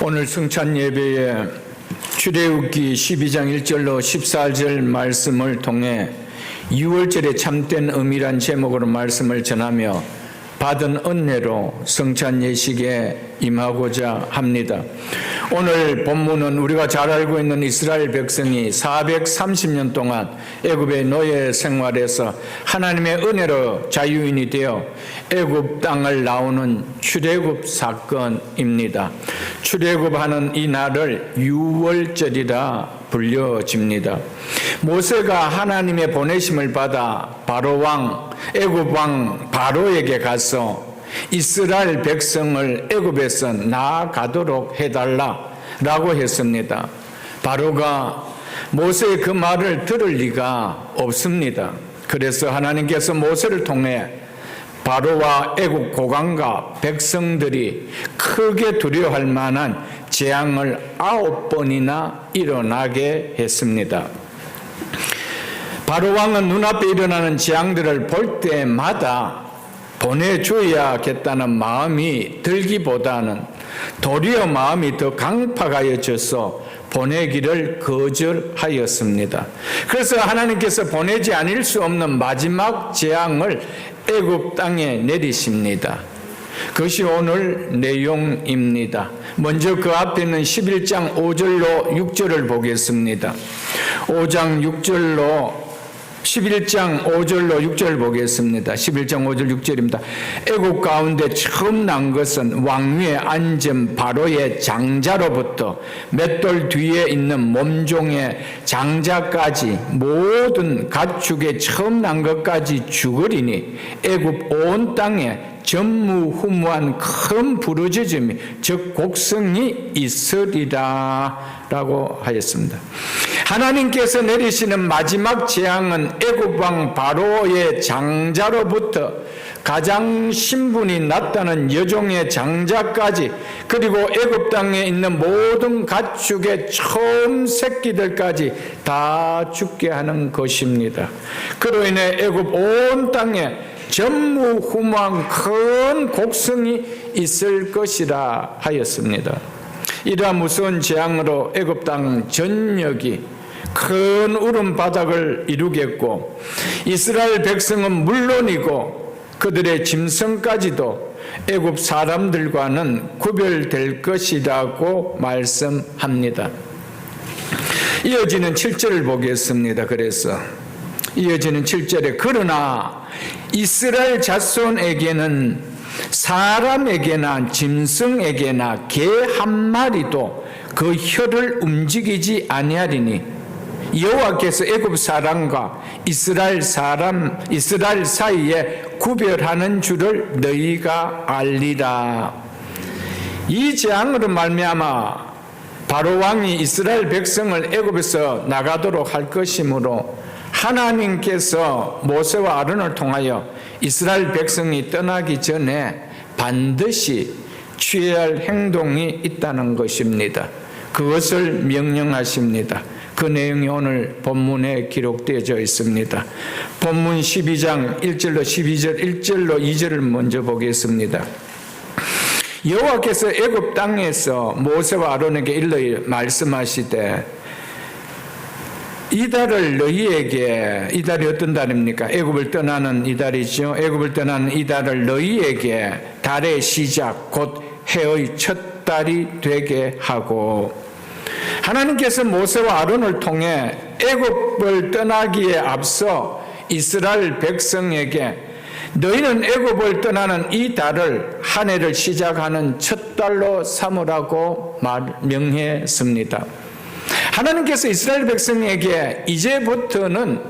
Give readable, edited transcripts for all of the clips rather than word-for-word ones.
오늘 성찬 예배에 출애굽기 12장 1절로 14절 말씀을 통해 6월절의 참된 의미란 제목으로 말씀을 전하며 받은 은혜로 성찬 예식에 임하고자 합니다. 오늘 본문은 우리가 잘 알고 있는 이스라엘 백성이 430년 동안 애굽의 노예 생활에서 하나님의 은혜로 자유인이 되어 애굽 땅을 나오는 출애굽 사건입니다. 출애굽하는 이 날을 6월절이라 불려집니다. 모세가 하나님의 보내심을 받아 바로왕, 애굽왕 바로에게 가서 이스라엘 백성을 애굽에서 나아가도록 해달라라고 했습니다. 바로가 모세의 그 말을 들을 리가 없습니다. 그래서 하나님께서 모세를 통해 바로와 애굽 고관과 백성들이 크게 두려워할 만한 재앙을 9번이나 일어나게 했습니다. 바로 왕은 눈앞에 일어나는 재앙들을 볼 때마다 보내줘야겠다는 마음이 들기보다는 도리어 마음이 더 강팍하여져서 보내기를 거절하였습니다. 그래서 하나님께서 보내지 않을 수 없는 마지막 재앙을 애굽 땅에 내리십니다. 그것이 오늘 내용입니다. 먼저 그 앞에 있는 11장 5절로 6절을 보겠습니다. 11장 5절로 6절 보겠습니다. 11장 5절 6절입니다. 애굽 가운데 처음 난 것은 왕위에 앉은 바로의 장자로부터 맷돌 뒤에 있는 몸종의 장자까지 모든 가축의 처음 난 것까지 죽으리니 애굽 온 땅에 전무후무한 큰 부르짖음이 즉 곡성이 있으리라 라고 하였습니다. 하나님께서 내리시는 마지막 재앙은 애굽 왕 바로의 장자로부터 가장 신분이 낮다는 여종의 장자까지 그리고 애굽 땅에 있는 모든 가축의 처음 새끼들까지 다 죽게 하는 것입니다. 그로 인해 애굽 온 땅에 전무후무한 큰 곡성이 있을 것이라 하였습니다. 이러한 무서운 재앙으로 애굽 땅 전역이 큰 울음 바닥을 이루겠고 이스라엘 백성은 물론이고 그들의 짐승까지도 애굽 사람들과는 구별될 것이라고 말씀합니다. 이어지는 7절을 보겠습니다. 그래서 이어지는 7절에 그러나 이스라엘 자손에게는 사람에게나 짐승에게나 개 한 마리도 그 혀를 움직이지 아니하리니 여호와께서 애굽 사람과 이스라엘 사이에 구별하는 줄을 너희가 알리라. 이 재앙으로 말미암아 바로 왕이 이스라엘 백성을 애굽에서 나가도록 할 것이므로 하나님께서 모세와 아론을 통하여 이스라엘 백성이 떠나기 전에 반드시 취해야 할 행동이 있다는 것입니다. 그것을 명령하십니다. 그 내용이 오늘 본문에 기록되어져 있습니다. 본문 12장 1절로 12절 1절로 2절을 먼저 보겠습니다. 여호와께서 애굽 땅에서 모세와 아론에게 일러 말씀하시되 이달을 너희에게, 이달이 어떤 달입니까? 애굽을 떠나는 이달이죠. 애굽을 떠나는 이달을 너희에게 달의 시작 곧 해의 첫 달이 되게 하고 하나님께서 모세와 아론을 통해 애굽을 떠나기에 앞서 이스라엘 백성에게 너희는 애굽을 떠나는 이 달을 한 해를 시작하는 첫 달로 삼으라고 명했습니다. 하나님께서 이스라엘 백성에게 이제부터는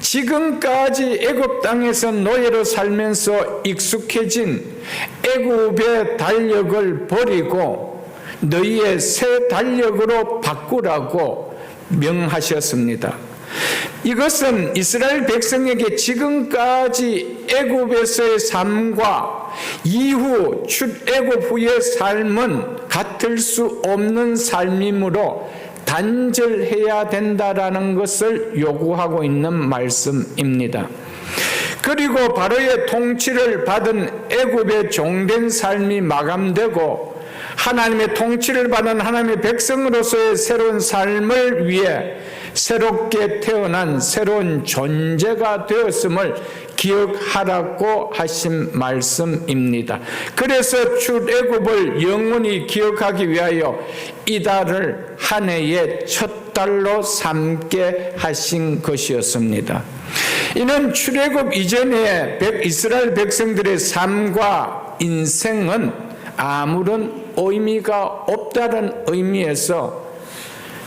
지금까지 애굽 땅에서 노예로 살면서 익숙해진 애굽의 달력을 버리고 너희의 새 달력으로 바꾸라고 명하셨습니다. 이것은 이스라엘 백성에게 지금까지 애굽에서의 삶과 이후 출애굽 후의 삶은 같을 수 없는 삶이므로 단절해야 된다라는 것을 요구하고 있는 말씀입니다. 그리고 바로의 통치를 받은 애굽의 종된 삶이 마감되고 하나님의 통치를 받은 하나님의 백성으로서의 새로운 삶을 위해 새롭게 태어난 새로운 존재가 되었음을 기억하라고 하신 말씀입니다. 그래서 출애굽을 영원히 기억하기 위하여 이달을 한 해의 첫 달로 삼게 하신 것이었습니다. 이는 출애굽 이전에 이스라엘 백성들의 삶과 인생은 아무런 의미가 없다는 의미에서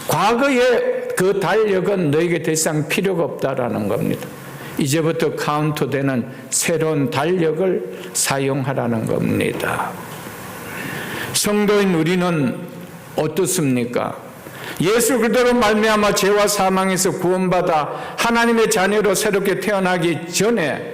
과거의 그 달력은 너에게 더 이상 필요가 없다라는 겁니다. 이제부터 카운트되는 새로운 달력을 사용하라는 겁니다. 성도인 우리는 어떻습니까? 예수 그리스도로 말미암아 죄와 사망에서 구원받아 하나님의 자녀로 새롭게 태어나기 전에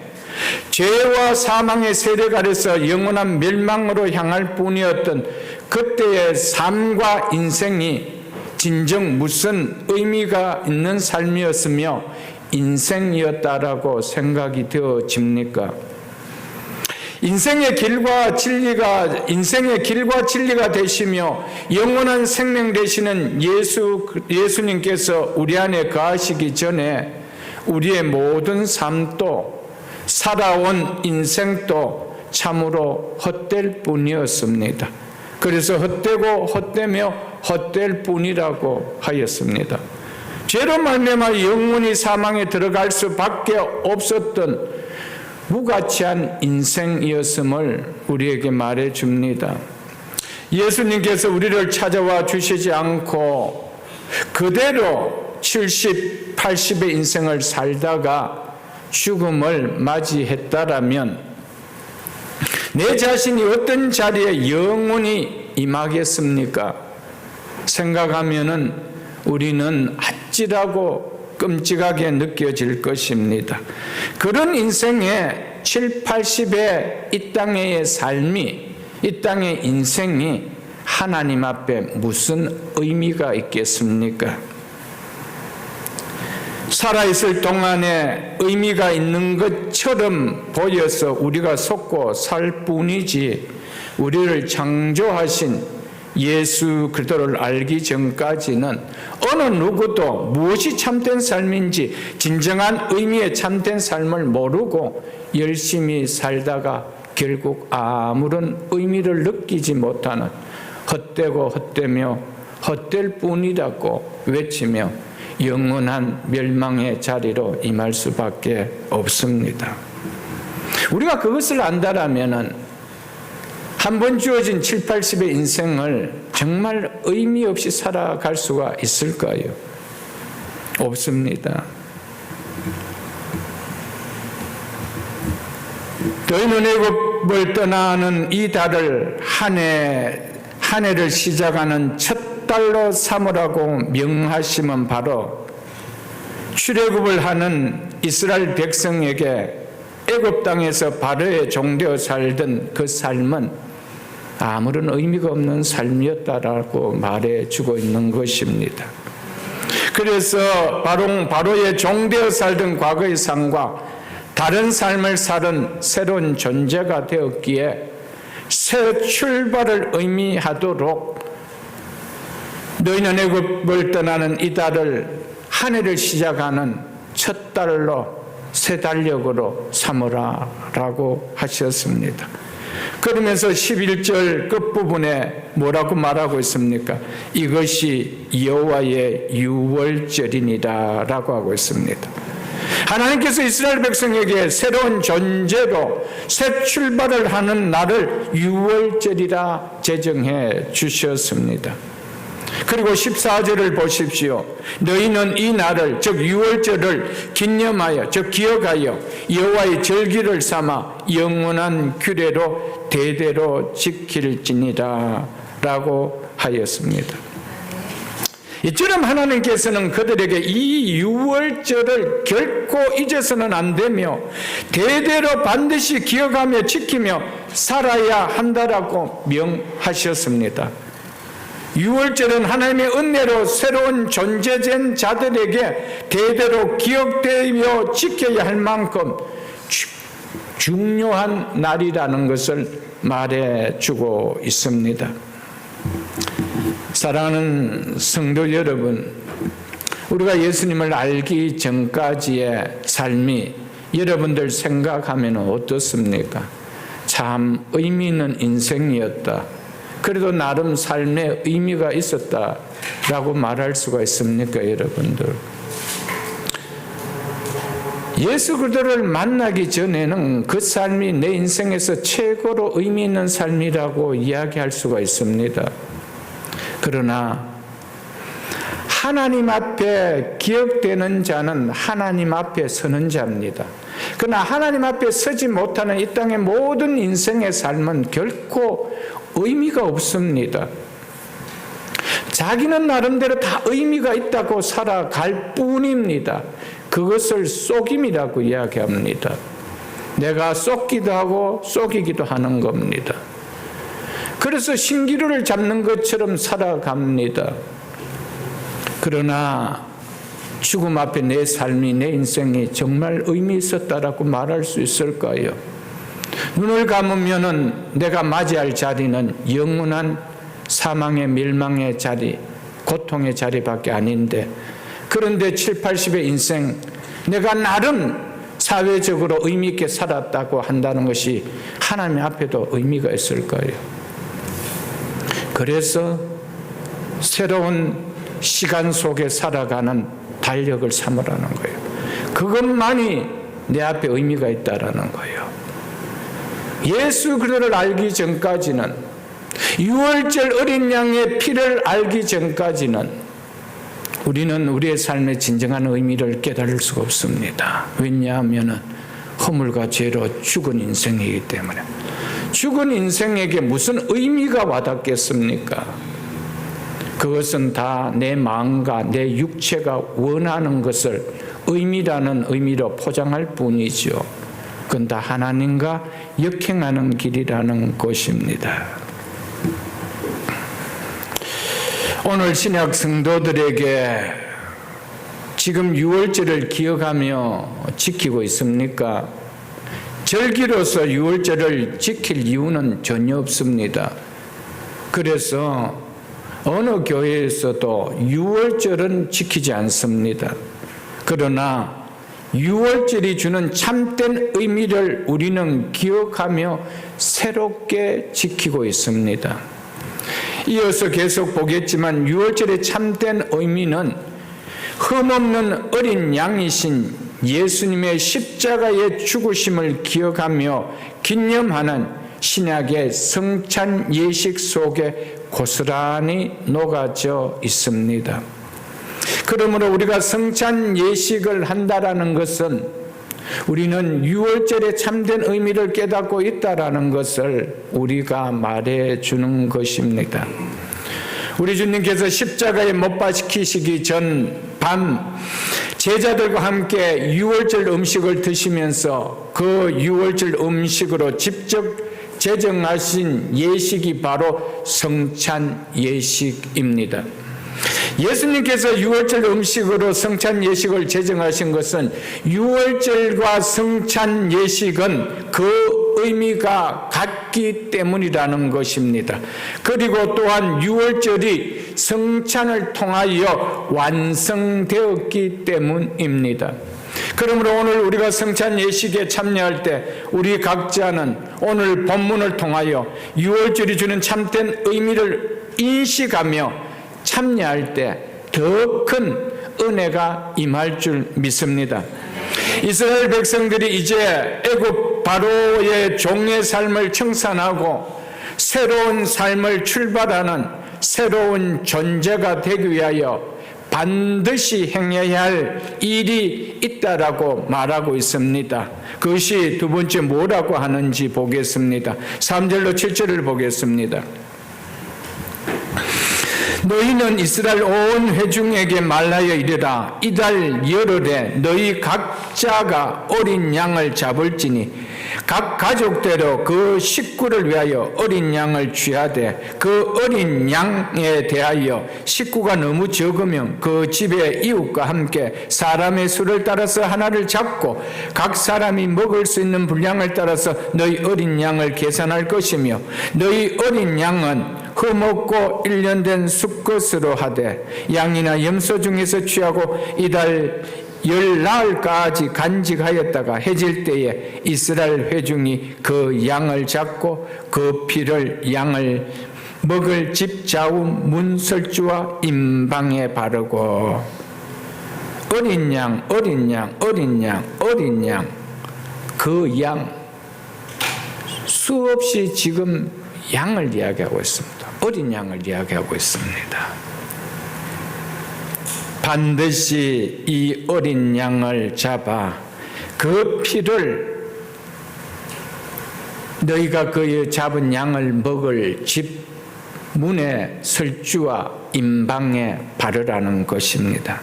죄와 사망의 세력 아래서 영원한 멸망으로 향할 뿐이었던 그때의 삶과 인생이 진정 무슨 의미가 있는 삶이었으며 인생이었다라고 생각이 되어집니까? 인생의 길과 진리가 되시며 영원한 생명 되시는 예수님께서 우리 안에 거하시기 전에 우리의 모든 삶도 살아온 인생도 참으로 헛될 뿐이었습니다. 그래서 헛되고 헛되며 헛될 뿐이라고 하였습니다. 죄로 말미암아 영원히 사망에 들어갈 수밖에 없었던 무가치한 인생이었음을 우리에게 말해줍니다. 예수님께서 우리를 찾아와 주시지 않고 그대로 70, 80의 인생을 살다가 죽음을 맞이했다라면 내 자신이 어떤 자리에 영원히 임하겠습니까? 생각하면은 우리는 아찔하고 끔찍하게 느껴질 것입니다. 그런 인생의 7, 80의 이 땅의 삶이, 이 땅의 인생이 하나님 앞에 무슨 의미가 있겠습니까? 살아있을 동안에 의미가 있는 것처럼 보여서 우리가 속고 살 뿐이지 우리를 창조하신 예수 그리스도를 알기 전까지는 어느 누구도 무엇이 참된 삶인지 진정한 의미의 참된 삶을 모르고 열심히 살다가 결국 아무런 의미를 느끼지 못하는 헛되고 헛되며 헛될 뿐이라고 외치며 영원한 멸망의 자리로 임할 수밖에 없습니다. 우리가 그것을 안다라면은 한 번 주어진 7, 80의 인생을 정말 의미 없이 살아갈 수가 있을까요? 없습니다. 너희는 애굽을 떠나는 이 달을 한 해를 시작하는 첫 달로 삼으라고 명하심은 바로 출애굽을 하는 이스라엘 백성에게 애굽 땅에서 바로의 종되어 살던 그 삶은 아무런 의미가 없는 삶이었다라고 말해주고 있는 것입니다. 그래서 바로의 종되어 살던 과거의 삶과 다른 삶을 사는 새로운 존재가 되었기에 새 출발을 의미하도록 너희는 애굽을 떠나는 이 달을 한 해를 시작하는 첫 달로 새 달력으로 삼으라라고 하셨습니다. 그러면서 11절 끝부분에 뭐라고 말하고 있습니까? 이것이 여호와의 유월절이니라 라고 하고 있습니다. 하나님께서 이스라엘 백성에게 새로운 존재로 새 출발을 하는 날을 유월절이라 제정해 주셨습니다. 그리고 14절을 보십시오. 너희는 이 날을 즉 유월절을 기념하여 즉 기억하여 여호와의 절기를 삼아 영원한 규례로 대대로 지킬지니라 라고 하였습니다. 이처럼 하나님께서는 그들에게 이 유월절을 결코 잊어서는 안 되며 대대로 반드시 기억하며 지키며 살아야 한다라고 명하셨습니다. 유월절은 하나님의 은혜로 새로운 존재된 자들에게 대대로 기억되며 지켜야 할 만큼 중요한 날이라는 것을 말해주고 있습니다. 사랑하는 성도 여러분, 우리가 예수님을 알기 전까지의 삶이 여러분들 생각하면 어떻습니까? 참 의미 있는 인생이었다. 그래도 나름 삶에 의미가 있었다라고 말할 수가 있습니까, 여러분들? 예수 그리스도를 만나기 전에는 그 삶이 내 인생에서 최고로 의미 있는 삶이라고 이야기할 수가 있습니다. 그러나 하나님 앞에 기억되는 자는 하나님 앞에 서는 자입니다. 그러나 하나님 앞에 서지 못하는 이 땅의 모든 인생의 삶은 결코 의미가 없습니다. 자기는 나름대로 다 의미가 있다고 살아갈 뿐입니다. 그것을 속임이라고 이야기합니다. 내가 속기도 하고 속이기도 하는 겁니다. 그래서 신기루를 잡는 것처럼 살아갑니다. 그러나 죽음 앞에 내 삶이, 내 인생이 정말 의미 있었다라고 말할 수 있을까요? 눈을 감으면은 내가 맞이할 자리는 영원한 사망의 멸망의 자리, 고통의 자리밖에 아닌데, 그런데 7, 80의 인생 내가 나름 사회적으로 의미 있게 살았다고 한다는 것이 하나님 앞에도 의미가 있을까요? 그래서 새로운 시간 속에 살아가는 달력을 삼으라는 거예요. 그것만이 내 앞에 의미가 있다라는 거예요. 예수 그리스도를 알기 전까지는, 유월절 어린 양의 피를 알기 전까지는 우리는 우리의 삶의 진정한 의미를 깨달을 수가 없습니다. 왜냐하면 허물과 죄로 죽은 인생이기 때문에. 죽은 인생에게 무슨 의미가 와닿겠습니까? 그것은 다 내 마음과 내 육체가 원하는 것을 의미라는 의미로 포장할 뿐이죠. 그건 다 하나님과 역행하는 길이라는 것입니다. 오늘 신약 성도들에게 지금 유월절을 기억하며 지키고 있습니까? 절기로서 유월절을 지킬 이유는 전혀 없습니다. 그래서 어느 교회에서도 유월절은 지키지 않습니다. 그러나 유월절이 주는 참된 의미를 우리는 기억하며 새롭게 지키고 있습니다. 이어서 계속 보겠지만 유월절의 참된 의미는 흠없는 어린 양이신 예수님의 십자가의 죽으심을 기억하며 기념하는 신약의 성찬 예식 속에 고스란히 녹아져 있습니다. 그러므로 우리가 성찬 예식을 한다라는 것은 우리는 유월절의 참된 의미를 깨닫고 있다라는 것을 우리가 말해주는 것입니다. 우리 주님께서 십자가에 못 박히시기 전 밤 제자들과 함께 유월절 음식을 드시면서 그 유월절 음식으로 직접 제정하신 예식이 바로 성찬 예식입니다. 예수님께서 유월절 음식으로 성찬 예식을 제정하신 것은 유월절과 성찬 예식은 그 의미가 같기 때문이라는 것입니다. 그리고 또한 유월절이 성찬을 통하여 완성되었기 때문입니다. 그러므로 오늘 우리가 성찬 예식에 참여할 때 우리 각자는 오늘 본문을 통하여 유월절이 주는 참된 의미를 인식하며 참여할 때 더 큰 은혜가 임할 줄 믿습니다. 이스라엘 백성들이 이제 애굽 바로의 종의 삶을 청산하고 새로운 삶을 출발하는 새로운 존재가 되기 위하여 반드시 행해야 할 일이 있다라고 말하고 있습니다. 그것이 두 번째 뭐라고 하는지 보겠습니다. 3절로 7절을 보겠습니다. 너희는 이스라엘 온 회중에게 말하여 이르라. 이달 열흘에 너희 각자가 어린 양을 잡을지니 각 가족대로 그 식구를 위하여 어린 양을 취하되 그 어린 양에 대하여 식구가 너무 적으면 그 집의 이웃과 함께 사람의 수를 따라서 하나를 잡고 각 사람이 먹을 수 있는 분량을 따라서 너희 어린 양을 계산할 것이며 너희 어린 양은 흠없고 1년 된 수컷으로 하되 양이나 염소 중에서 취하고 이달 10나흘까지 간직하였다가 해질 때에 이스라엘 회중이 그 양을 잡고 그 피를 양을 먹을 집 좌우 문설주와 임방에 바르고 어린 양 그 양 수없이 지금 양을 이야기하고 있습니다. 어린 양을 이야기하고 있습니다. 반드시 이 어린 양을 잡아 그 피를 너희가 그 잡은 양을 먹을 집 문의 설주와 임방에 바르라는 것입니다.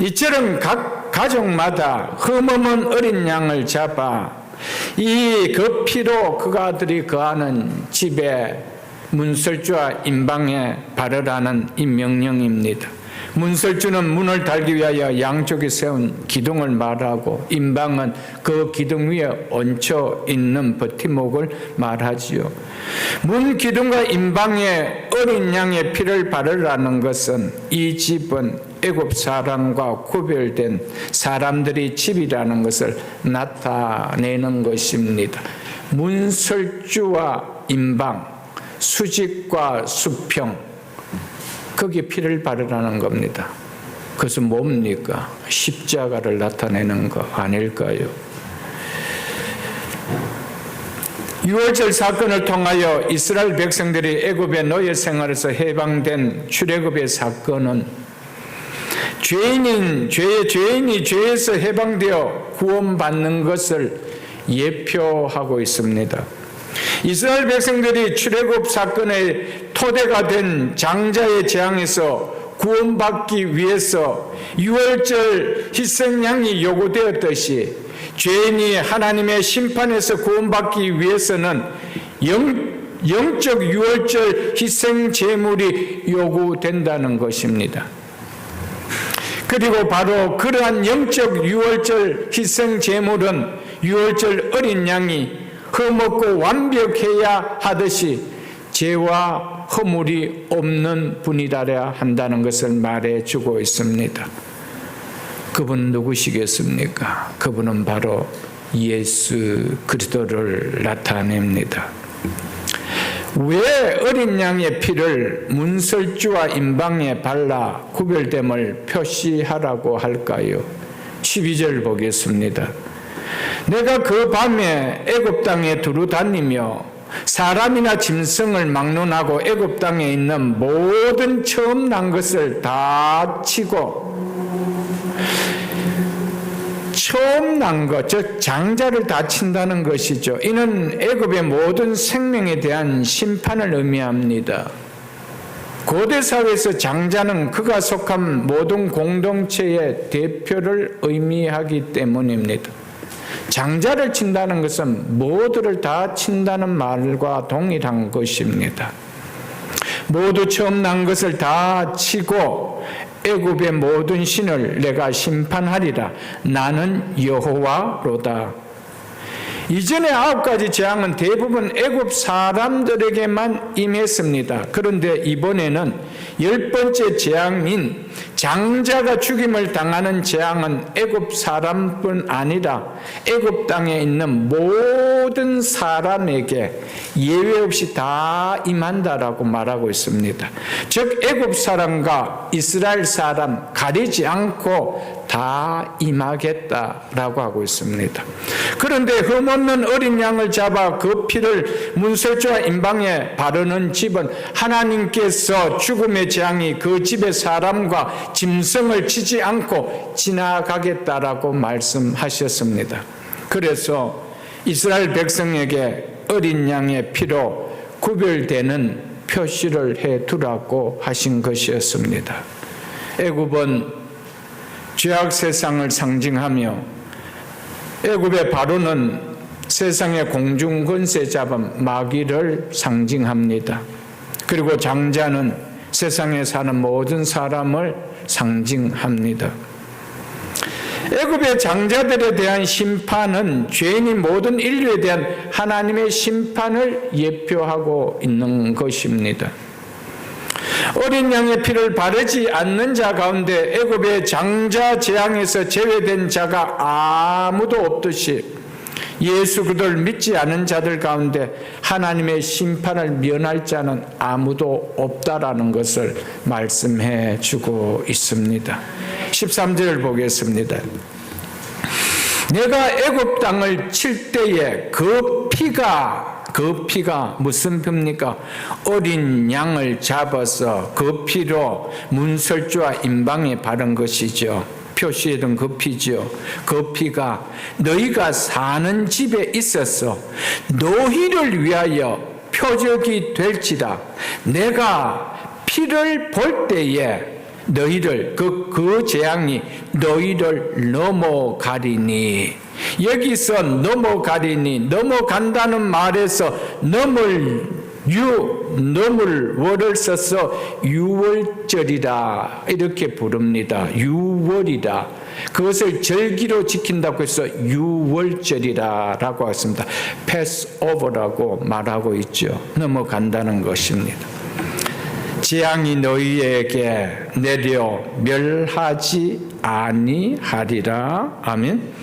이처럼 각 가족마다 흠없는 어린 양을 잡아 이 그 피로 그가들이 거하는 집에 문설주와 임방에 바르라는 이 명령입니다. 문설주는 문을 달기 위하여 양쪽에 세운 기둥을 말하고 임방은 그 기둥 위에 얹혀 있는 버팀목을 말하지요. 문 기둥과 임방에 어린 양의 피를 바르라는 것은 이 집은 애굽 사람과 구별된 사람들의 집이라는 것을 나타내는 것입니다. 문설주와 임방, 수직과 수평, 거기에 피를 바르라는 겁니다. 그것은 뭡니까? 십자가를 나타내는 거 아닐까요? 유월절 사건을 통하여 이스라엘 백성들이 애굽의 노예 생활에서 해방된 출애굽의 사건은 죄인이 죄에서 해방되어 구원받는 것을 예표하고 있습니다. 이스라엘 백성들이 출애굽 사건의 토대가 된 장자의 재앙에서 구원받기 위해서 유월절 희생양이 요구되었듯이 죄인이 하나님의 심판에서 구원받기 위해서는 영적 유월절 희생 제물이 요구된다는 것입니다. 그리고 바로 그러한 영적 유월절 희생 제물은 유월절 어린 양이 흠없고 완벽해야 하듯이 죄와 허물이 없는 분이라야 한다는 것을 말해주고 있습니다. 그분은 누구시겠습니까? 그분은 바로 예수 그리스도를 나타냅니다. 왜 어린 양의 피를 문설주와 임방에 발라 구별됨을 표시하라고 할까요? 12절 보겠습니다. 내가 그 밤에 애굽 땅에 두루 다니며 사람이나 짐승을 막론하고 애굽 땅에 있는 모든 처음 난 것을 다 치고 처음 난 것, 즉 장자를 다 친다는 것이죠. 이는 애굽의 모든 생명에 대한 심판을 의미합니다. 고대 사회에서 장자는 그가 속한 모든 공동체의 대표를 의미하기 때문입니다. 장자를 친다는 것은 모두를 다 친다는 말과 동일한 것입니다. 모두 처음 난 것을 다 치고 애굽의 모든 신을 내가 심판하리라. 나는 여호와로다. 이전의 9가지 재앙은 대부분 애굽 사람들에게만 임했습니다. 그런데 이번에는 10번째 재앙인 장자가 죽임을 당하는 재앙은 애굽 사람뿐 아니라 애굽 땅에 있는 모든 사람에게 예외 없이 다 임한다라고 말하고 있습니다. 즉 애굽 사람과 이스라엘 사람 가리지 않고 다 임하겠다라고 하고 있습니다. 그런데 흠없는 어린 양을 잡아 그 피를 문설주와 임방에 바르는 집은 하나님께서 죽음의 재앙이 그 집의 사람과 짐승을 치지 않고 지나가겠다라고 말씀하셨습니다. 그래서 이스라엘 백성에게 어린 양의 피로 구별되는 표시를 해두라고 하신 것이었습니다. 애굽은 죄악 세상을 상징하며 애굽의 바로는 세상의 공중 권세 잡은 마귀를 상징합니다. 그리고 장자는 세상에 사는 모든 사람을 상징합니다. 애굽의 장자들에 대한 심판은 죄인인 모든 인류에 대한 하나님의 심판을 예표하고 있는 것입니다. 어린 양의 피를 바르지 않는 자 가운데 애굽의 장자 재앙에서 제외된 자가 아무도 없듯이 예수 그리스도를 믿지 않은 자들 가운데 하나님의 심판을 면할 자는 아무도 없다라는 것을 말씀해 주고 있습니다. 13절 보겠습니다. 내가 애굽 땅을 칠 때에 그 피가 무슨 피입니까? 어린 양을 잡아서 그 피로 문설주와 임방에 바른 것이죠. 표시해둔 그 피죠. 그 피가 너희가 사는 집에 있어서 너희를 위하여 표적이 될지라. 내가 피를 볼 때에 너희를 그 재앙이 너희를 넘어가리니. 여기서 넘어간다는 말에서 넘을 월을 써서 유월절이라 이렇게 부릅니다. 유월이라. 그것을 절기로 지킨다고 해서 유월절이라고 했습니다. 패스오버라고 말하고 있죠. 넘어간다는 것입니다. 재앙이 너희에게 내려 멸하지 아니하리라. 아멘.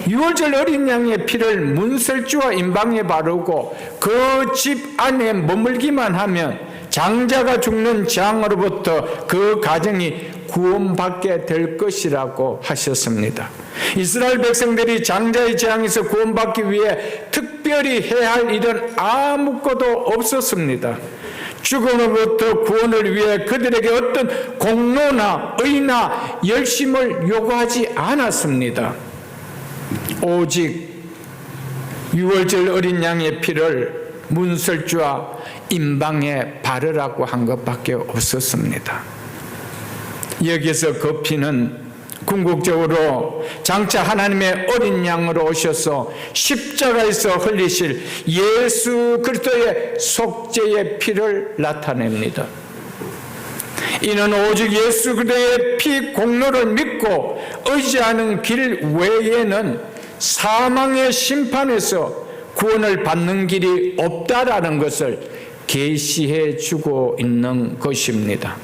유월절 어린 양의 피를 문설주와 임방에 바르고 그 집 안에 머물기만 하면 장자가 죽는 재앙으로부터 그 가정이 구원받게 될 것이라고 하셨습니다. 이스라엘 백성들이 장자의 재앙에서 구원받기 위해 특별히 해야 할 일은 아무것도 없었습니다. 죽음으로부터 구원을 위해 그들에게 어떤 공로나 의나 열심을 요구하지 않았습니다. 오직 유월절 어린 양의 피를 문설주와 임방에 바르라고 한 것밖에 없었습니다. 여기서 그 피는 궁극적으로 장차 하나님의 어린 양으로 오셔서 십자가에서 흘리실 예수 그리스도의 속죄의 피를 나타냅니다. 이는 오직 예수 그리스도의 피 공로를 믿고 의지하는 길 외에는 사망의 심판에서 구원을 받는 길이 없다라는 것을 계시해 주고 있는 것입니다.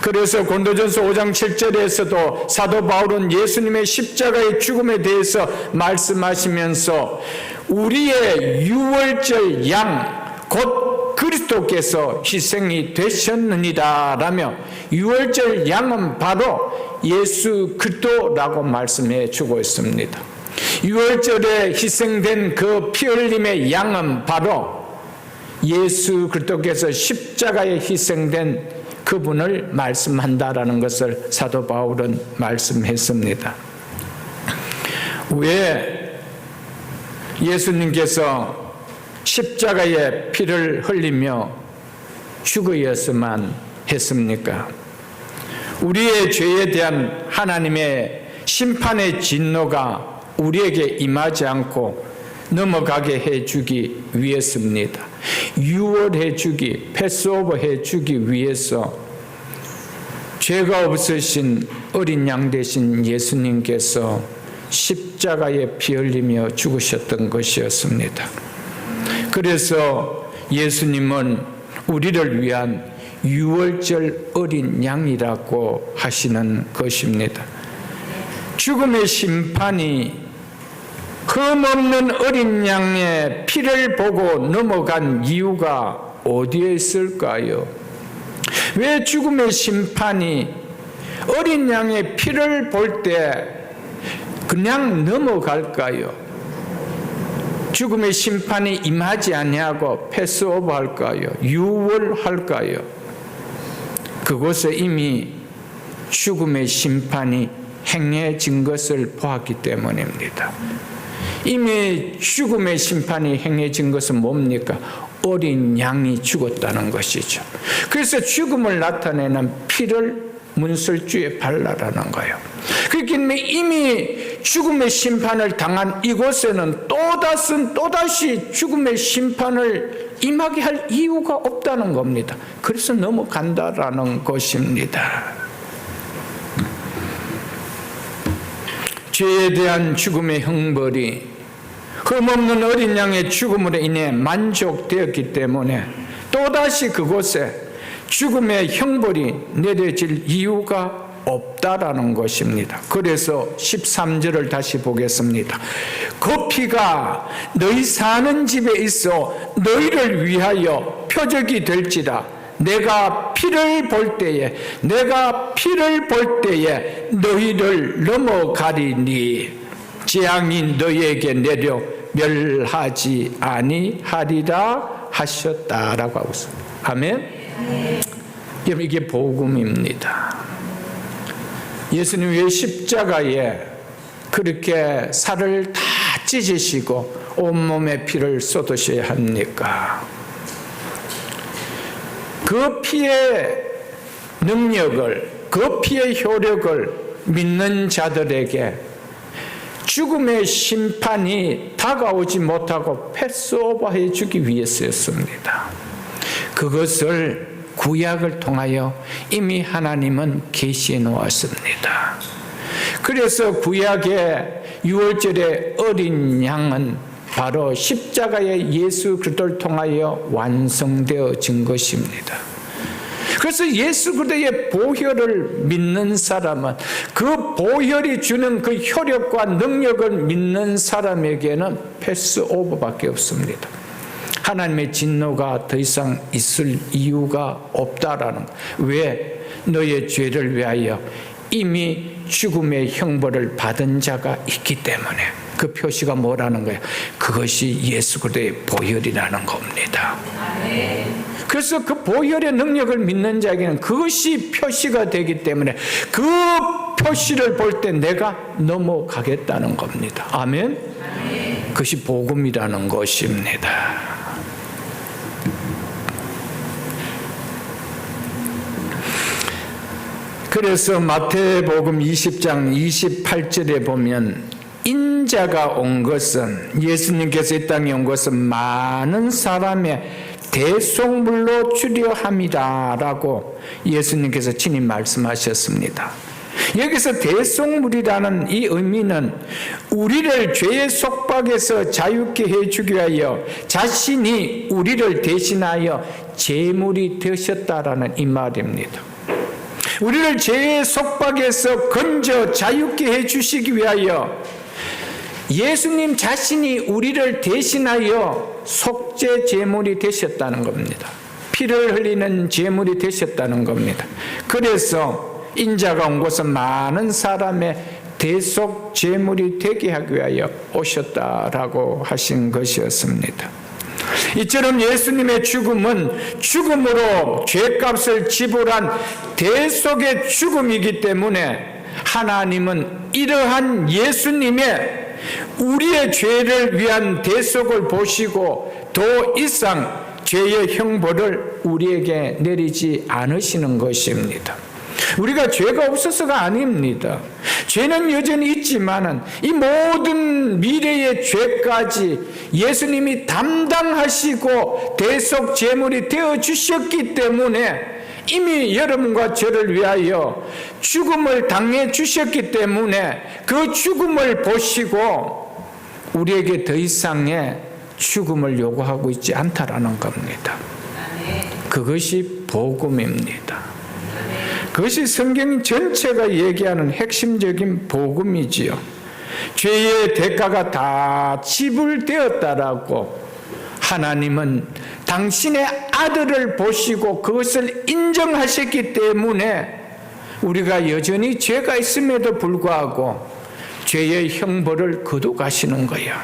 그래서 고린도전서 5장 7절에서도 사도 바울은 예수님의 십자가의 죽음에 대해서 말씀하시면서 우리의 유월절 양 곧 그리스도께서 희생이 되셨느니라 라며 유월절 양은 바로 예수 그리스도라고 말씀해 주고 있습니다. 유월절에 희생된 그 피 흘림의 양은 바로 예수 그리스도께서 십자가에 희생된 그분을 말씀한다라는 것을 사도 바울은 말씀했습니다. 왜 예수님께서 십자가에 피를 흘리며 죽으셨으만 했습니까? 우리의 죄에 대한 하나님의 심판의 진노가 우리에게 임하지 않고 넘어가게 해주기 위해서입니다. 유월해주기, 패스오버 해주기 위해서 죄가 없으신 어린 양 되신 예수님께서 십자가에 피 흘리며 죽으셨던 것이었습니다. 그래서 예수님은 우리를 위한 유월절 어린 양이라고 하시는 것입니다. 죽음의 심판이 흠없는 어린 양의 피를 보고 넘어간 이유가 어디에 있을까요? 왜 죽음의 심판이 어린 양의 피를 볼 때 그냥 넘어갈까요? 죽음의 심판이 임하지 아니하고 패스오버 할까요? 유월할까요? 그곳에 이미 죽음의 심판이 행해진 것을 보았기 때문입니다. 이미 죽음의 심판이 행해진 것은 뭡니까? 어린 양이 죽었다는 것이죠. 그래서 죽음을 나타내는 피를 문설주에 발라라는 거예요. 그렇기 때문에 이미 죽음의 심판을 당한 이곳에는 또다시 죽음의 심판을 임하게 할 이유가 없다는 겁니다. 그래서 넘어간다라는 것입니다. 죄에 대한 죽음의 형벌이 흠없는 어린 양의 죽음으로 인해 만족되었기 때문에 또다시 그곳에 죽음의 형벌이 내려질 이유가 없다라는 것입니다. 그래서 13절을 다시 보겠습니다. 그 피가 너희 사는 집에 있어 너희를 위하여 표적이 될지라. 내가 피를 볼 때에 너희를 넘어가리니 재앙이 너희에게 내려 멸하지 아니하리라 하셨다라고 하고 있습니다. 아멘. 여러분, 이게 복음입니다. 예수님 왜 십자가에 그렇게 살을 다 찢으시고 온몸에 피를 쏟으셔야 합니까? 그 피의 능력을, 그 피의 효력을 믿는 자들에게 죽음의 심판이 다가오지 못하고 패스오버해 주기 위해서였습니다. 그것을 구약을 통하여 이미 하나님은 계시해 놓았습니다. 그래서 구약의 6월절의 어린 양은 바로 십자가의 예수 그리스도를 통하여 완성되어진 것입니다. 그래서 예수 그리스도의 보혈을 믿는 사람은 그 보혈이 주는 그 효력과 능력을 믿는 사람에게는 패스오버밖에 없습니다. 하나님의 진노가 더 이상 있을 이유가 없다라는 거예요. 왜? 너의 죄를 위하여 이미 죽음의 형벌을 받은 자가 있기 때문에. 그 표시가 뭐라는 거예요? 그것이 예수 그리스도의 보혈이라는 겁니다. 그래서 그 보혈의 능력을 믿는 자에게는 그것이 표시가 되기 때문에 그 표시를 볼 때 내가 넘어가겠다는 겁니다. 아멘? 그것이 복음이라는 것입니다. 그래서 마태복음 20장 28절에 보면 인자가 온 것은, 예수님께서 이 땅에 온 것은 많은 사람의 대속물로 주려 함이라라고 예수님께서 친히 말씀하셨습니다. 여기서 대속물이라는 이 의미는 우리를 죄의 속박에서 자유케 해주기 위하여 자신이 우리를 대신하여 제물이 되셨다라는 이 말입니다. 우리를 죄의 속박에서 건져 자유케 해주시기 위하여 예수님 자신이 우리를 대신하여 속죄 제물이 되셨다는 겁니다. 피를 흘리는 제물이 되셨다는 겁니다. 그래서 인자가 온 것은 많은 사람의 대속 제물이 되게 하기 위하여 오셨다라고 하신 것이었습니다. 이처럼 예수님의 죽음은 죽음으로 죄값을 지불한 대속의 죽음이기 때문에 하나님은 이러한 예수님의 우리의 죄를 위한 대속을 보시고 더 이상 죄의 형벌을 우리에게 내리지 않으시는 것입니다. 우리가 죄가 없어서가 아닙니다. 죄는 여전히 있지만은 이 모든 미래의 죄까지 예수님이 담당하시고 대속 제물이 되어 주셨기 때문에 이미 여러분과 저를 위하여 죽음을 당해 주셨기 때문에 그 죽음을 보시고 우리에게 더 이상의 죽음을 요구하고 있지 않다라는 겁니다. 그것이 복음입니다. 그것이 성경 전체가 얘기하는 핵심적인 복음이지요. 죄의 대가가 다 지불되었다라고 하나님은 당신의 아들을 보시고 그것을 인정하셨기 때문에 우리가 여전히 죄가 있음에도 불구하고 죄의 형벌을 거두가시는 거야.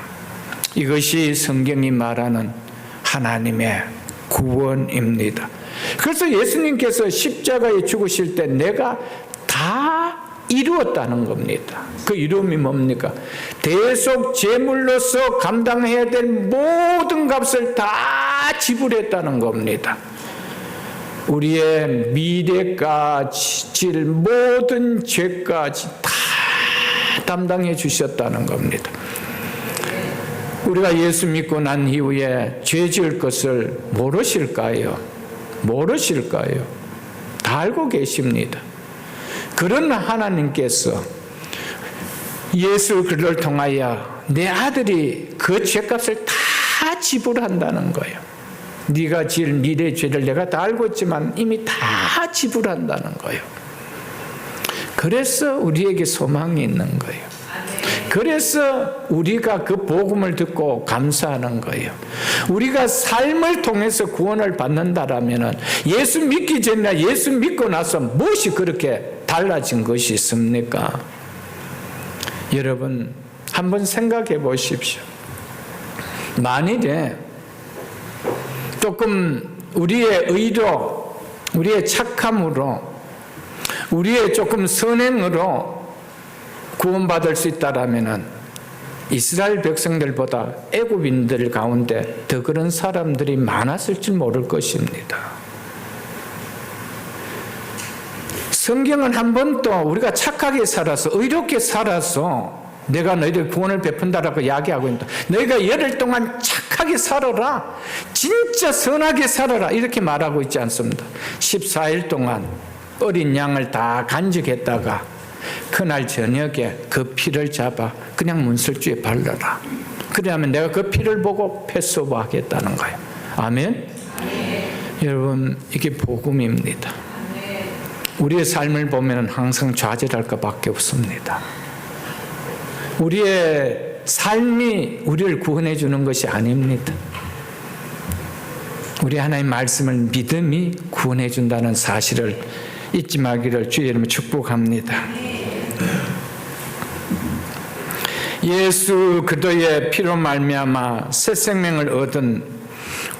이것이 성경이 말하는 하나님의 구원입니다. 그래서 예수님께서 십자가에 죽으실 때 내가 다 이루었다는 겁니다. 그 이름이 뭡니까? 대속 제물로서 감당해야 될 모든 값을 다 지불했다는 겁니다. 우리의 미래까지 질 모든 죄까지 다 담당해 주셨다는 겁니다. 우리가 예수 믿고 난 이후에 죄 지을 것을 모르실까요? 모르실까요? 다 알고 계십니다. 그러나 하나님께서 예수 그를 통하여 내 아들이 그 죄값을 다 지불한다는 거예요. 네가 지을 미래의 죄를 내가 다 알고 있지만 이미 다 지불한다는 거예요. 그래서 우리에게 소망이 있는 거예요. 그래서 우리가 그 복음을 듣고 감사하는 거예요. 우리가 삶을 통해서 구원을 받는다라면 예수 믿기 전이나 예수 믿고 나서 무엇이 그렇게 달라진 것이 있습니까? 여러분 한번 생각해 보십시오. 만일에 조금 우리의 의로, 우리의 착함으로, 우리의 조금 선행으로 구원받을 수 있다라면 이스라엘 백성들보다 애굽인들 가운데 더 그런 사람들이 많았을지 모를 것입니다. 성경은 한 번도 우리가 착하게 살아서 의롭게 살아서 내가 너희들 구원을 베푼다라고 이야기하고 있다. 너희가 열흘 동안 착하게 살아라. 진짜 선하게 살아라. 이렇게 말하고 있지 않습니다. 14일 동안 어린 양을 다 간직했다가 그날 저녁에 그 피를 잡아 그냥 문설주에 발라라. 그러면 내가 그 피를 보고 패소하겠다는 거예요. 아멘? 여러분 이게 복음입니다. 우리의 삶을 보면 항상 좌절할 것밖에 없습니다. 우리의 삶이 우리를 구원해 주는 것이 아닙니다. 우리 하나님 말씀을 믿음이 구원해 준다는 사실을 잊지 말기를 주의 이름으로 축복합니다. 예수 그리스도의 피로 말미암아 새 생명을 얻은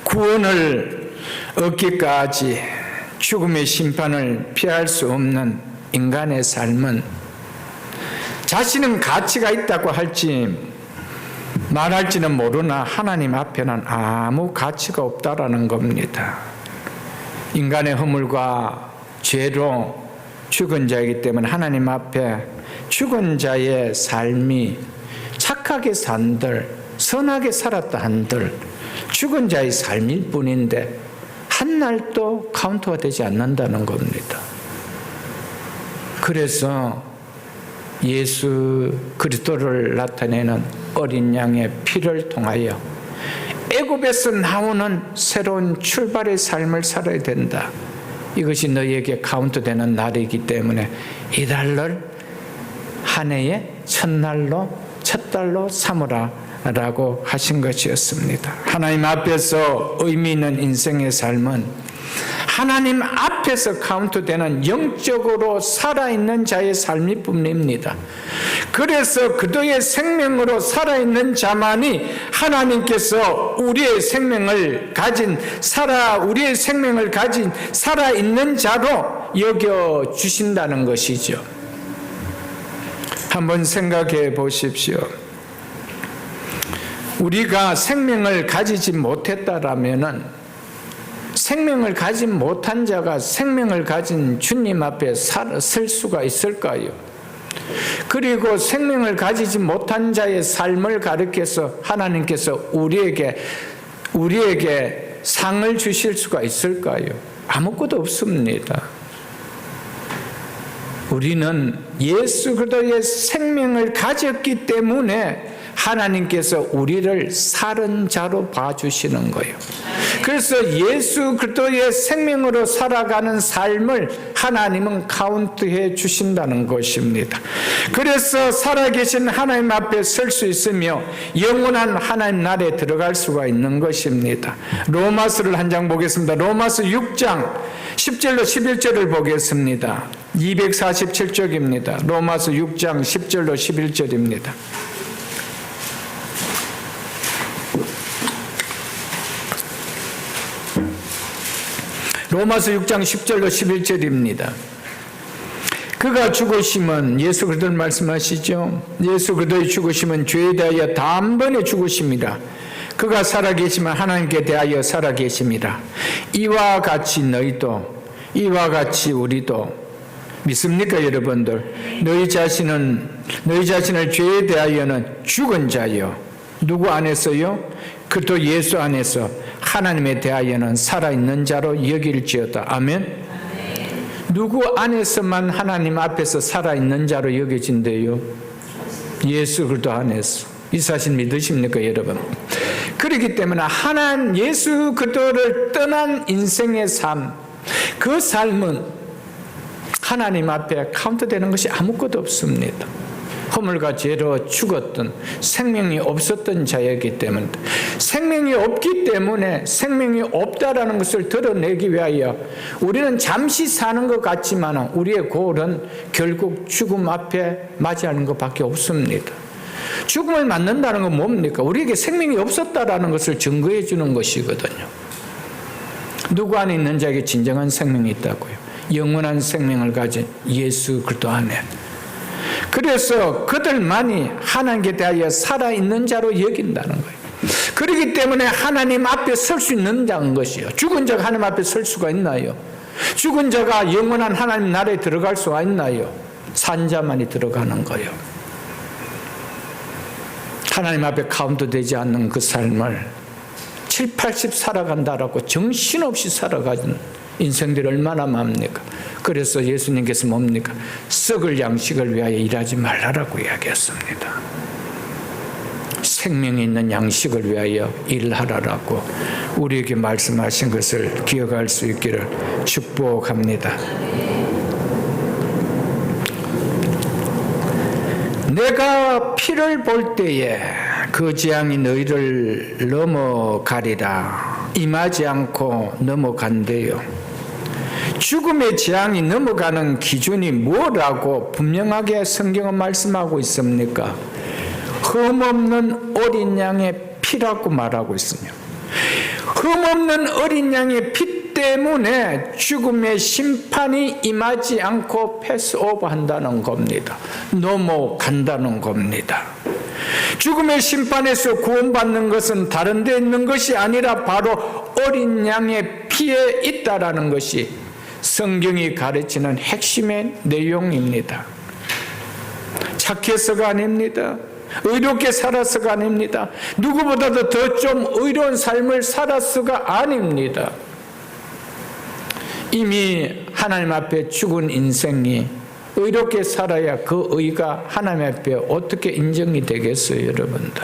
구원을 얻기까지 죽음의 심판을 피할 수 없는 인간의 삶은 자신은 가치가 있다고 할지 말할지는 모르나 하나님 앞에는 아무 가치가 없다라는 겁니다. 인간의 허물과 죄로 죽은 자이기 때문에 하나님 앞에 죽은 자의 삶이 착하게 산들, 선하게 살았다 한들 죽은 자의 삶일 뿐인데 한 날도 카운트가 되지 않는다는 겁니다. 그래서 예수 그리스도를 나타내는 어린 양의 피를 통하여 애굽에서 나오는 새로운 출발의 삶을 살아야 된다. 이것이 너희에게 카운트되는 날이기 때문에 이 달을 한 해의 첫 달로 삼으라 라고 하신 것이었습니다. 하나님 앞에서 의미 있는 인생의 삶은 하나님 앞에서 카운트되는 영적으로 살아있는 자의 삶일 뿐입니다. 그래서 그도의 생명으로 살아있는 자만이 하나님께서 우리의 생명을 가진 살아있는 자로 여겨주신다는 것이죠. 한번 생각해 보십시오. 우리가 생명을 가지지 못했다라면은 생명을 가진 못한 자가 생명을 가진 주님 앞에 설 수가 있을까요? 그리고 생명을 가지지 못한 자의 삶을 가르쳐서 하나님께서 우리에게 상을 주실 수가 있을까요? 아무것도 없습니다. 우리는 예수 그리스도의 생명을 가졌기 때문에 하나님께서 우리를 살은 자로 봐주시는 거예요. 그래서 예수 그리스도의 생명으로 살아가는 삶을 하나님은 카운트해 주신다는 것입니다. 그래서 살아계신 하나님 앞에 설 수 있으며 영원한 하나님 나라에 들어갈 수가 있는 것입니다. 로마서를 한 장 보겠습니다. 로마서 6장 10절로 11절을 보겠습니다. 247쪽입니다. 로마서 6장 10절로 11절입니다. 로마서 6장 10절로 11절입니다. 그가 죽으심은 예수 그리스도를 말씀하시죠. 예수 그리스도의 죽으심은 죄에 대하여 단번에 죽으심이라. 그가 살아계시면 하나님께 대하여 살아계심이라. 이와 같이 너희도 이와 같이 우리도 믿습니까, 여러분들? 너희 자신을 죄에 대하여는 죽은 자요. 누구 안에서요? 그리스도 예수 안에서 하나님에 대하여는 살아있는 자로 여길지어다. 아멘. 누구 안에서만 하나님 앞에서 살아있는 자로 여겨진대요? 예수 그리스도 안에서. 이 사실 믿으십니까, 여러분? 그렇기 때문에 예수 그리스도를 떠난 인생의 삶, 그 삶은 하나님 앞에 카운트되는 것이 아무것도 없습니다. 허물과 죄로 죽었던, 생명이 없었던 자였기 때문에, 생명이 없기 때문에 생명이 없다라는 것을 드러내기 위하여 우리는 잠시 사는 것 같지만 우리의 골은 결국 죽음 앞에 맞이하는 것밖에 없습니다. 죽음을 맞는다는 건 뭡니까? 우리에게 생명이 없었다라는 것을 증거해 주는 것이거든요. 누구 안에 있는 자에게 진정한 생명이 있다고요? 영원한 생명을 가진 예수 그리스도 안에. 그래서 그들만이 하나님께 대하여 살아있는 자로 여긴다는 거예요. 그렇기 때문에 하나님 앞에 설 수 있는 자인 것이요. 죽은 자가 하나님 앞에 설 수가 있나요? 죽은 자가 영원한 하나님 나라에 들어갈 수가 있나요? 산 자만이 들어가는 거예요. 하나님 앞에 카운트되지 않는 그 삶을 7, 80 살아간다라고 정신없이 살아가는 인생들이 얼마나 많습니까? 그래서 예수님께서 뭡니까? 썩을 양식을 위하여 일하지 말라라고 이야기했습니다. 생명이 있는 양식을 위하여 일하라라고 우리에게 말씀하신 것을 기억할 수 있기를 축복합니다. 내가 피를 볼 때에 그 재앙이 너희를 넘어가리라. 임하지 않고 넘어간대요. 죽음의 재앙이 넘어가는 기준이 뭐라고 분명하게 성경은 말씀하고 있습니까? 흠없는 어린 양의 피라고 말하고 있습니다. 흠없는 어린 양의 피 때문에 죽음의 심판이 임하지 않고 패스오버 한다는 겁니다. 넘어간다는 겁니다. 죽음의 심판에서 구원받는 것은 다른 데 있는 것이 아니라 바로 어린 양의 피에 있다라는 것이 성경이 가르치는 핵심의 내용입니다. 착해서가 아닙니다. 의롭게 살아서가 아닙니다. 누구보다도 더 좀 의로운 삶을 살아서가 아닙니다. 이미 하나님 앞에 죽은 인생이 의롭게 살아야 그 의가 하나님 앞에 어떻게 인정이 되겠어요, 여러분들?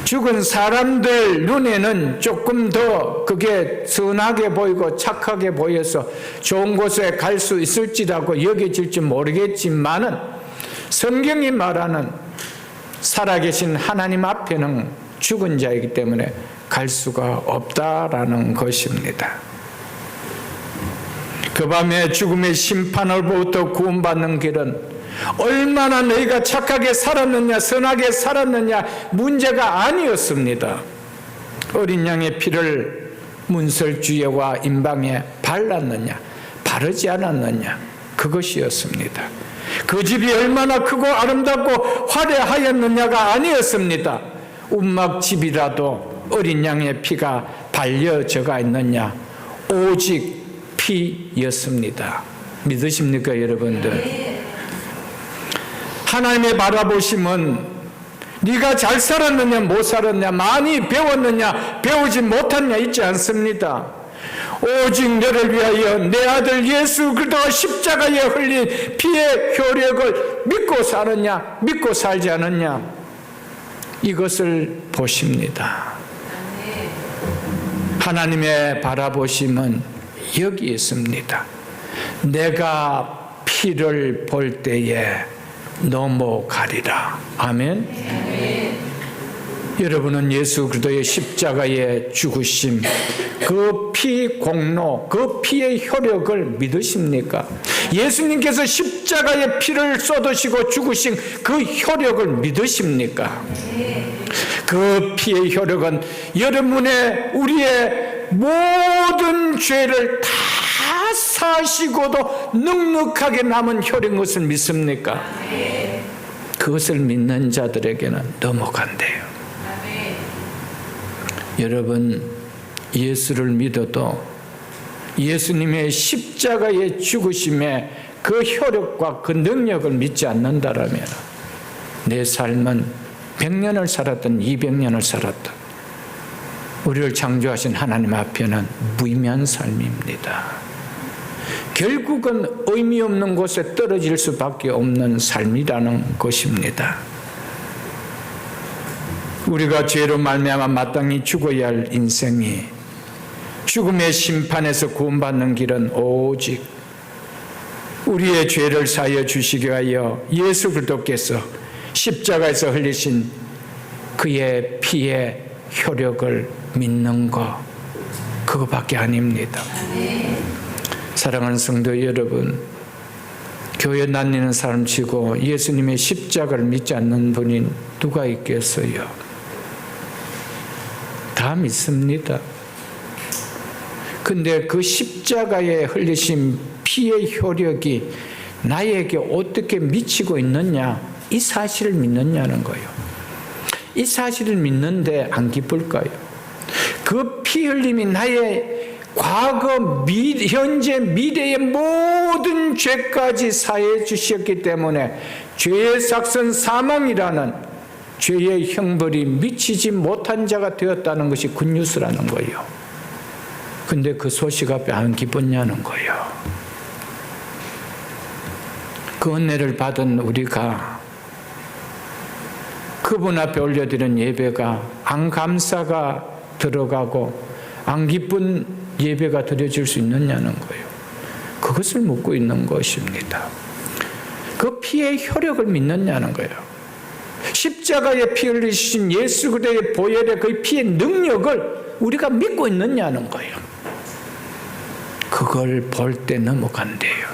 죽은 사람들 눈에는 조금 더 그게 선하게 보이고 착하게 보여서 좋은 곳에 갈 수 있을지라고 여겨질지 모르겠지만은 성경이 말하는 살아계신 하나님 앞에는 죽은 자이기 때문에 갈 수가 없다라는 것입니다. 그 밤에 죽음의 심판으로부터 구원받는 길은 얼마나 너희가 착하게 살았느냐 선하게 살았느냐 문제가 아니었습니다. 어린 양의 피를 문설주에와 임방에 발랐느냐 바르지 않았느냐 그것이었습니다. 그 집이 얼마나 크고 아름답고 화려하였느냐가 아니었습니다. 움막집이라도 어린 양의 피가 발려져가 있느냐 오직 피였습니다. 믿으십니까, 여러분들? 하나님의 바라보심은 네가 잘 살았느냐 못 살았느냐 많이 배웠느냐 배우지 못했느냐 있지 않습니다. 오직 너를 위하여 내 아들 예수 그리스도가 십자가에 흘린 피의 효력을 믿고 사느냐 믿고 살지 않느냐 이것을 보십니다. 하나님의 바라보심은 여기 있습니다. 내가 피를 볼 때에 넘어가리라. 아멘. 여러분은 예수 그리스도의 십자가의 죽으심, 그 피 공로, 그 피의 효력을 믿으십니까? 예수님께서 십자가의 피를 쏟으시고 죽으신 그 효력을 믿으십니까? 그 피의 효력은 여러분의 우리의 모든 죄를 다 사시고도 넉넉하게 남은 효력인 것을 믿습니까? 그것을 믿는 자들에게는 넘어간대요. 여러분 예수를 믿어도 예수님의 십자가의 죽으심에 그 효력과 그 능력을 믿지 않는다라면 내 삶은 100년을 살았든 200년을 살았든 우리를 창조하신 하나님 앞에는 무의미한 삶입니다. 결국은 의미 없는 곳에 떨어질 수밖에 없는 삶이라는 것입니다. 우리가 죄로 말미암아 마땅히 죽어야 할 인생이 죽음의 심판에서 구원받는 길은 오직 우리의 죄를 사하여 주시기 위하여 예수 그리스도께서 십자가에서 흘리신 그의 피의 효력을 믿는 것, 그거밖에 아닙니다. 사랑하는 성도 여러분, 교회 다니는 사람 치고 예수님의 십자가를 믿지 않는 분이 누가 있겠어요? 다 믿습니다. 근데 그 십자가에 흘리신 피의 효력이 나에게 어떻게 미치고 있느냐, 이 사실을 믿느냐는 거예요. 이 사실을 믿는데 안 기쁠까요? 그 피 흘림이 나의 과거, 현재, 미래의 모든 죄까지 사해 주셨기 때문에 죄의 삭선 사망이라는 죄의 형벌이 미치지 못한 자가 되었다는 것이 굿뉴스라는 거예요. 근데 그 소식 앞에 안 기쁘냐는 거예요. 그 은혜를 받은 우리가 그분 앞에 올려드린 예배가 안 감사가 들어가고 안 기쁜 예배가 드려질 수 있느냐는 거예요. 그것을 묻고 있는 것입니다. 그 피의 효력을 믿느냐는 거예요. 십자가에 피 흘리신 예수 그리스도의 보혈의 그 피의 능력을 우리가 믿고 있느냐는 거예요. 그걸 볼 때 넘어간대요.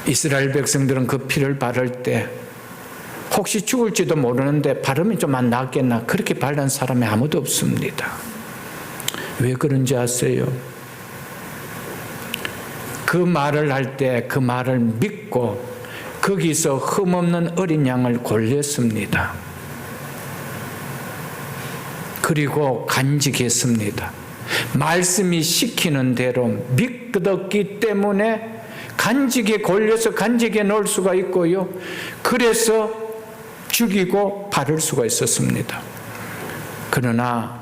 이스라엘 백성들은 그 피를 바를 때 혹시 죽을지도 모르는데 바르면 좀 안 낫겠나, 그렇게 바른 사람이 아무도 없습니다. 왜 그런지 아세요? 그 말을 할 때 그 말을 믿고 거기서 흠없는 어린 양을 골랐습니다. 그리고 간직했습니다. 말씀이 시키는 대로 믿었기 때문에 간직에 걸려서 간직에 넣을 수가 있고요. 그래서 죽이고 바를 수가 있었습니다. 그러나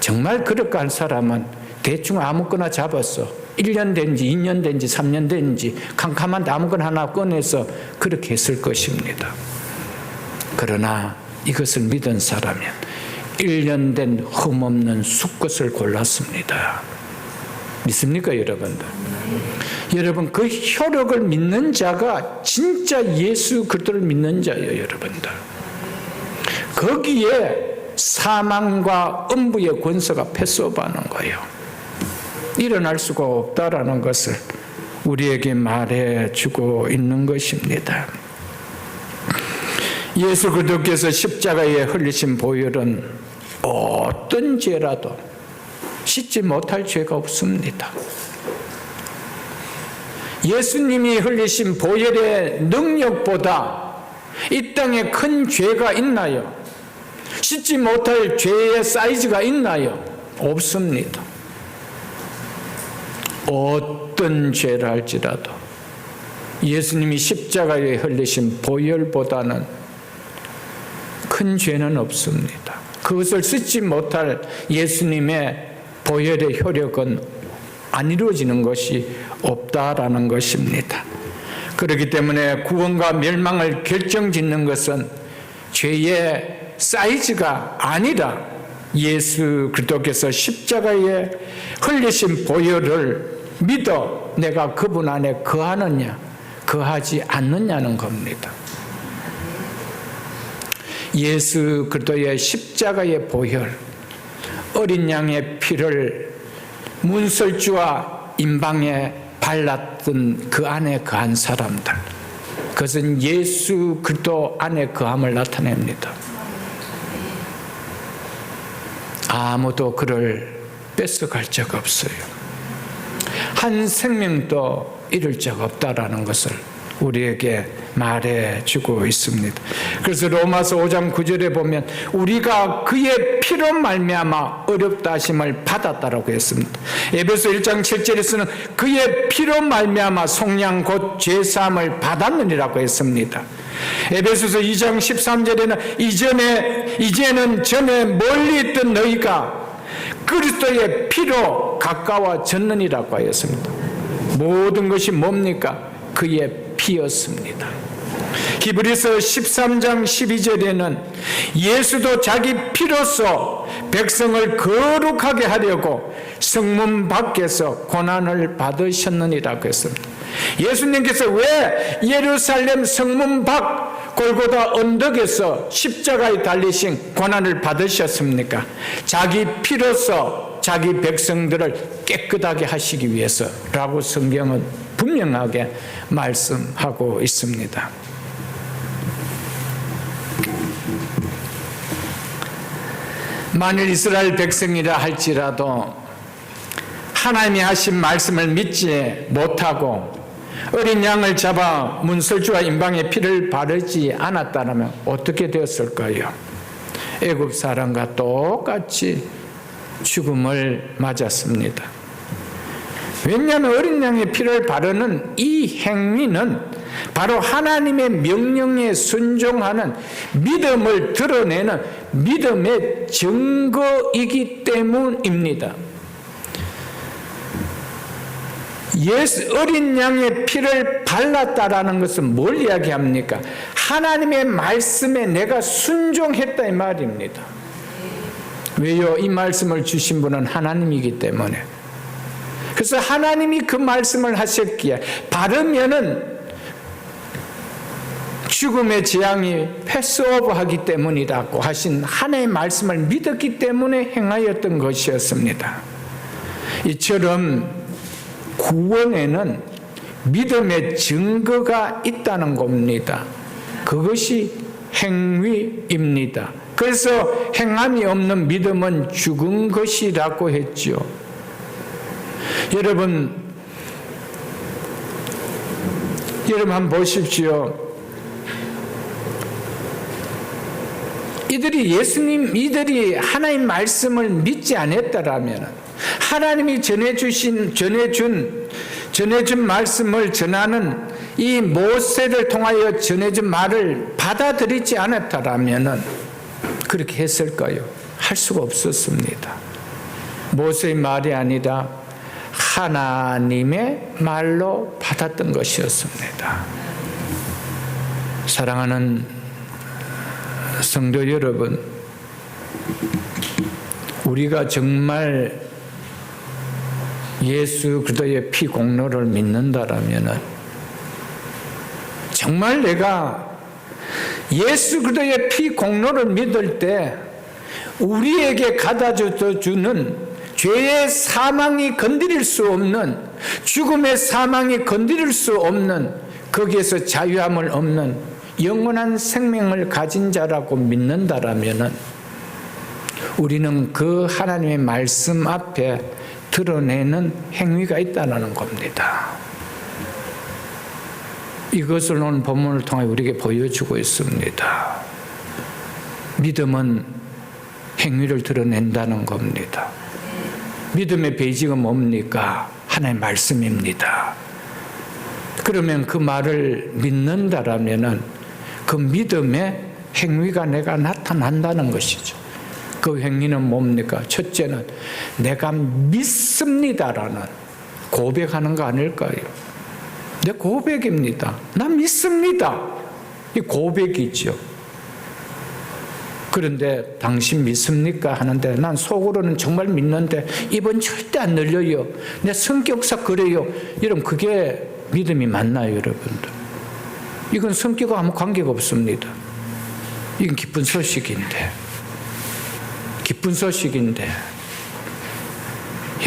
정말 그렇게 할 사람은 대충 아무거나 잡았어. 1년 된지 2년 된지 3년 된지 캄캄한데 아무거나 하나 꺼내서 그렇게 했을 것입니다. 그러나 이것을 믿은 사람은 1년 된 흠없는 수컷을 골랐습니다. 믿습니까, 여러분들? 여러분, 그 효력을 믿는 자가 진짜 예수 그리스도를 믿는 자예요, 여러분들. 거기에 사망과 음부의 권세가 패소하는 거예요. 일어날 수가 없다라는 것을 우리에게 말해주고 있는 것입니다. 예수 그리스도께서 십자가에 흘리신 보혈은 어떤 죄라도 씻지 못할 죄가 없습니다. 예수님이 흘리신 보혈의 능력보다 이 땅에 큰 죄가 있나요? 씻지 못할 죄의 사이즈가 있나요? 없습니다. 어떤 죄를 할지라도 예수님이 십자가에 흘리신 보혈보다는 큰 죄는 없습니다. 그것을 씻지 못할 예수님의 보혈의 효력은 안 이루어지는 것이 없다라는 것입니다. 그렇기 때문에 구원과 멸망을 결정짓는 것은 죄의 사이즈가 아니라 예수 그리스도께서 십자가에 흘리신 보혈을 믿어 내가 그분 안에 거하느냐 거하지 않느냐는 겁니다. 예수 그리스도의 십자가의 보혈, 어린 양의 피를 문설주와 임방에 발랐던 그 안에 거한 사람들, 그것은 예수 그리스도 안에 거함을 나타냅니다. 아무도 그를 뺏어갈 적 없어요. 한 생명도 잃을 적 없다라는 것을 우리에게 말해주고 있습니다. 그래서 로마서 5장 9절에 보면 우리가 그의 피로 말미암아 어렵다 하심을 받았다라고 했습니다. 에베소 1장 7절에서는 그의 피로 말미암아 속량 곧 죄사함을 받았느니라고 했습니다. 에베소서 2장 13절에는 이제는 전에 멀리 있던 너희가 그리스도의 피로 가까워졌느니라고 하였습니다. 모든 것이 뭡니까? 그의 피였습니다. 히브리서 13장 12절에는 예수도 자기 피로써 백성을 거룩하게 하려고 성문 밖에서 고난을 받으셨느니라고 했습니다. 예수님께서 왜 예루살렘 성문 밖 골고다 언덕에서 십자가에 달리신 고난을 받으셨습니까? 자기 피로써 자기 백성들을 깨끗하게 하시기 위해서라고 성경은 분명하게 말씀하고 있습니다. 만일 이스라엘 백성이라 할지라도 하나님이 하신 말씀을 믿지 못하고 어린 양을 잡아 문설주와 임방의 피를 바르지 않았다면 어떻게 되었을까요? 애굽 사람과 똑같이 죽음을 맞았습니다. 왜냐하면 어린 양의 피를 바르는 이 행위는 바로 하나님의 명령에 순종하는 믿음을 드러내는 믿음의 증거이기 때문입니다. 어린 양의 피를 발랐다라는 것은 뭘 이야기합니까? 하나님의 말씀에 내가 순종했다 이 말입니다. 왜요? 이 말씀을 주신 분은 하나님이기 때문에. 그래서 하나님이 그 말씀을 하셨기에 바르면은 죽음의 재앙이 패스오버하기 때문이라고 하신 하나님의 말씀을 믿었기 때문에 행하였던 것이었습니다. 이처럼 구원에는 믿음의 증거가 있다는 겁니다. 그것이 행위입니다. 그래서 행함이 없는 믿음은 죽은 것이라고 했죠. 여러분 한번 보십시오. 이들이 하나님 말씀을 믿지 않았다라면 하나님이 전해준 말씀을 전하는 이 모세를 통하여 전해준 말을 받아들이지 않았다라면 그렇게 했을까요? 할 수가 없었습니다. 모세의 말이 아니라 하나님의 말로 받았던 것이었습니다. 사랑하는 성도 여러분, 우리가 정말 예수 그리스도의 피 공로를 믿는다라면 정말 내가 예수 그리스도의 피 공로를 믿을 때 우리에게 가져다 주는 죄의 사망이 건드릴 수 없는, 죽음의 사망이 건드릴 수 없는, 거기에서 자유함을 없는 영원한 생명을 가진 자라고 믿는다라면 우리는 그 하나님의 말씀 앞에 드러내는 행위가 있다는 겁니다. 이것을 오늘 본문을 통해 우리에게 보여주고 있습니다. 믿음은 행위를 드러낸다는 겁니다. 믿음의 베이직은 뭡니까? 하나님의 말씀입니다. 그러면 그 말을 믿는다라면 그 믿음의 행위가 내가 나타난다는 것이죠. 그 행위는 뭡니까? 첫째는 내가 믿습니다라는 고백하는 거 아닐까요? 내 고백입니다. 나 믿습니다. 이 고백이죠. 그런데 당신 믿습니까? 하는데 난 속으로는 정말 믿는데 입은 절대 안 늘려요. 내 성격상 그래요. 여러분 그게 믿음이 맞나요, 여러분들? 이건 성격과 아무 관계가 없습니다. 이건 기쁜 소식인데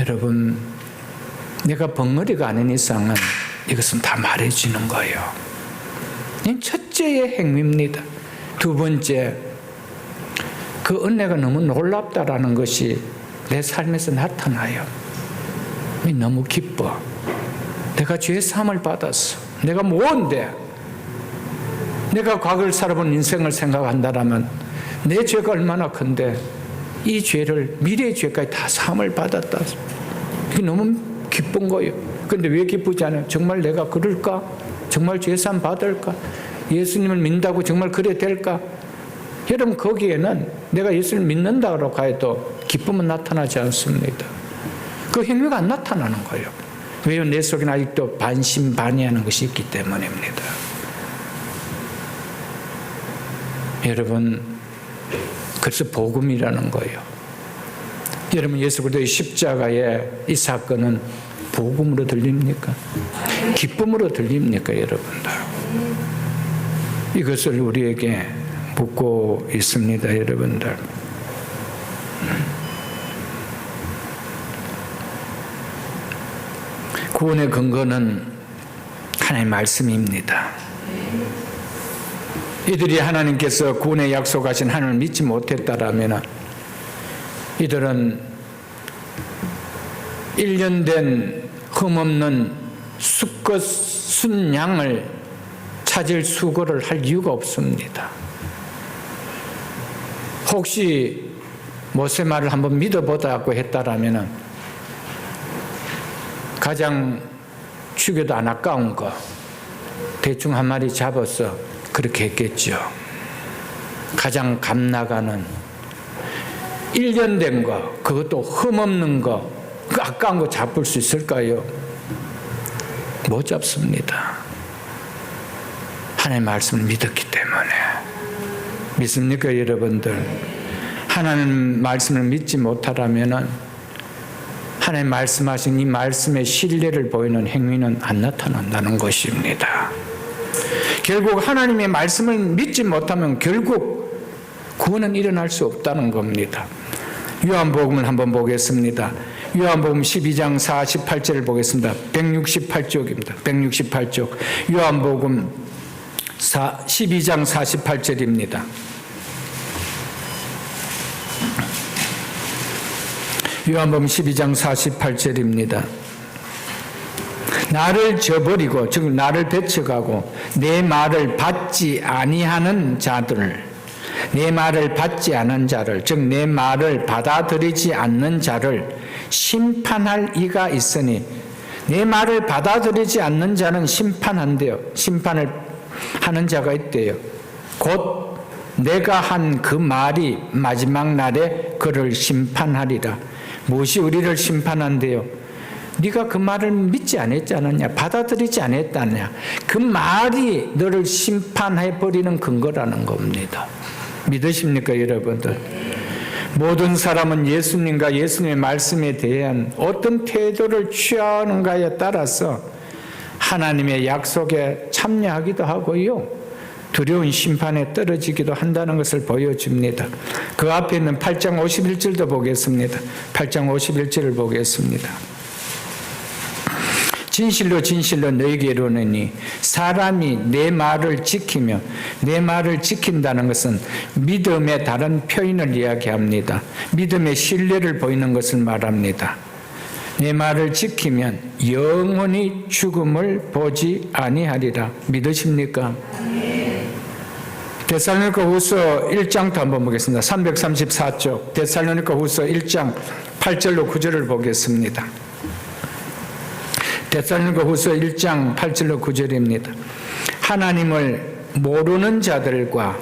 여러분 내가 벙어리가 아닌 이상은 이것은 다 말해주는 거예요. 첫째의 행위입니다. 두 번째, 그 은혜가 너무 놀랍다라는 것이 내 삶에서 나타나요. 너무 기뻐. 내가 죄의 사함을 받았어. 내가 뭔데? 내가 과거를 살아본 인생을 생각한다면 내 죄가 얼마나 큰데 이 죄를 미래의 죄까지 다 사함을 받았다. 이게 너무 기쁜 거예요. 그런데 왜 기쁘지 않아요? 정말 내가 그럴까? 정말 죄사함 받을까? 예수님을 믿는다고 정말 그래 될까? 여러분, 거기에는 내가 예수를 믿는다고 해도 기쁨은 나타나지 않습니다. 그 행위가 안 나타나는 거예요. 왜요? 내 속에는 아직도 반신반의하는 것이 있기 때문입니다. 여러분, 그래서 복음이라는 거예요. 여러분, 예수 그리스도의 십자가의 이 사건은 복음으로 들립니까? 기쁨으로 들립니까, 여러분들? 이것을 우리에게 묻고 있습니다, 여러분들. 구원의 근거는 하나님의 말씀입니다. 이들이 하나님께서 구원의 약속하신 하나님을 믿지 못했다라면 이들은 1년 된 흠없는 수컷 순양을 찾을 수고를 할 이유가 없습니다. 혹시 모세 말을 한번 믿어보자고 했다라면 가장 죽여도 안 아까운 거 대충 한 마리 잡아서 그렇게 했겠죠. 가장 값 나가는 1년 된 거, 그것도 흠없는 거, 그 아까운 거 잡을 수 있을까요? 못 잡습니다. 하나님의 말씀을 믿었기 때문에. 믿습니까, 여러분들? 하나님 말씀을 믿지 못하라면 하나님 말씀하신 이 말씀의 신뢰를 보이는 행위는 안 나타난다는 것입니다. 결국 하나님의 말씀을 믿지 못하면 결국 구원은 일어날 수 없다는 겁니다. 요한복음을 한번 보겠습니다. 요한복음 12장 48절을 보겠습니다. 168쪽입니다. 168쪽. 요한복음 12장 48절입니다. 요한복음 12장 48절입니다. 나를 저버리고, 즉 나를 배척하고 내 말을 받지 아니하는 자들을, 내 말을 받지 않은 자를, 즉 내 말을 받아들이지 않는 자를 심판할 이가 있으니, 내 말을 받아들이지 않는 자는 심판한대요. 심판을 하는 자가 있대요. 곧 내가 한 그 말이 마지막 날에 그를 심판하리라. 무엇이 우리를 심판한대요? 네가 그 말을 믿지 않았지 않았냐? 받아들이지 않았다냐? 그 말이 너를 심판해버리는 근거라는 겁니다. 믿으십니까, 여러분들? 모든 사람은 예수님과 예수님의 말씀에 대한 어떤 태도를 취하는가에 따라서 하나님의 약속에 참여하기도 하고요, 두려운 심판에 떨어지기도 한다는 것을 보여줍니다. 그 앞에 있는 8장 51절도 보겠습니다. 8장 51절을 보겠습니다. 진실로 진실로 너희에게 이르노니 사람이 내 말을 지키며, 내 말을 지킨다는 것은 믿음의 다른 표현을 이야기합니다. 믿음의 신뢰를 보이는 것을 말합니다. 내 말을 지키면 영원히 죽음을 보지 아니하리라. 믿으십니까? 데살로니가후서 1장도 한번 보겠습니다. 334쪽 데살로니가후서 1장 8절로 9절을 보겠습니다. 데살로니가후서 1장 8절로 9절입니다. 하나님을 모르는 자들과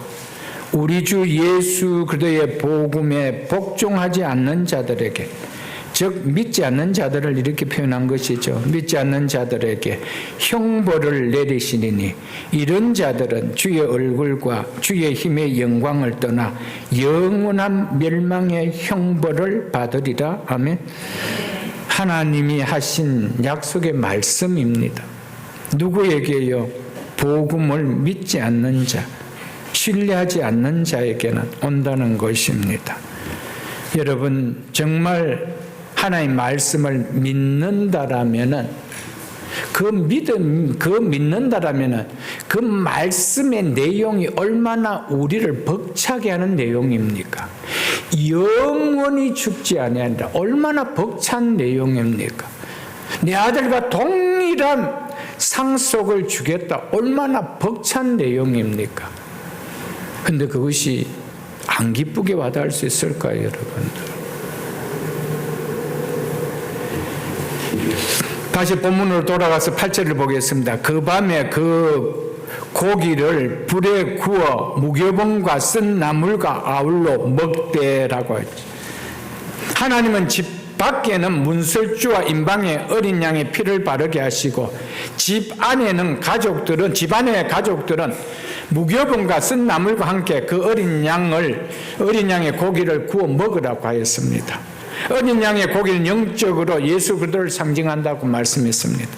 우리 주 예수 그리스도의 복음에 복종하지 않는 자들에게, 즉 믿지 않는 자들을 이렇게 표현한 것이죠. 믿지 않는 자들에게 형벌을 내리시리니 이런 자들은 주의 얼굴과 주의 힘의 영광을 떠나 영원한 멸망의 형벌을 받으리라. 아멘. 하나님이 하신 약속의 말씀입니다. 누구에게요? 복음을 믿지 않는 자, 신뢰하지 않는 자에게는 온다는 것입니다. 여러분, 정말 하나님의 말씀을 믿는다라면은, 믿는다라면은 그 말씀의 내용이 얼마나 우리를 벅차게 하는 내용입니까? 영원히 죽지 아니하리라. 얼마나 벅찬 내용입니까? 내 아들과 동일한 상속을 주겠다. 얼마나 벅찬 내용입니까? 근데 그것이 안 기쁘게 와닿을 수 있을까요, 여러분들? 다시 본문으로 돌아가서 8절을 보겠습니다. 그 밤에 그 고기를 불에 구워 무교병과 쓴 나물과 아울러 먹되라고 하죠. 하나님은 집 밖에는 문설주와 임방의 어린 양의 피를 바르게 하시고 집 안의 가족들은 무교병과 쓴 나물과 함께 그 어린 양의 고기를 구워 먹으라고 하였습니다. 어린 양의 고기는 영적으로 예수 그리스도를 상징한다고 말씀했습니다.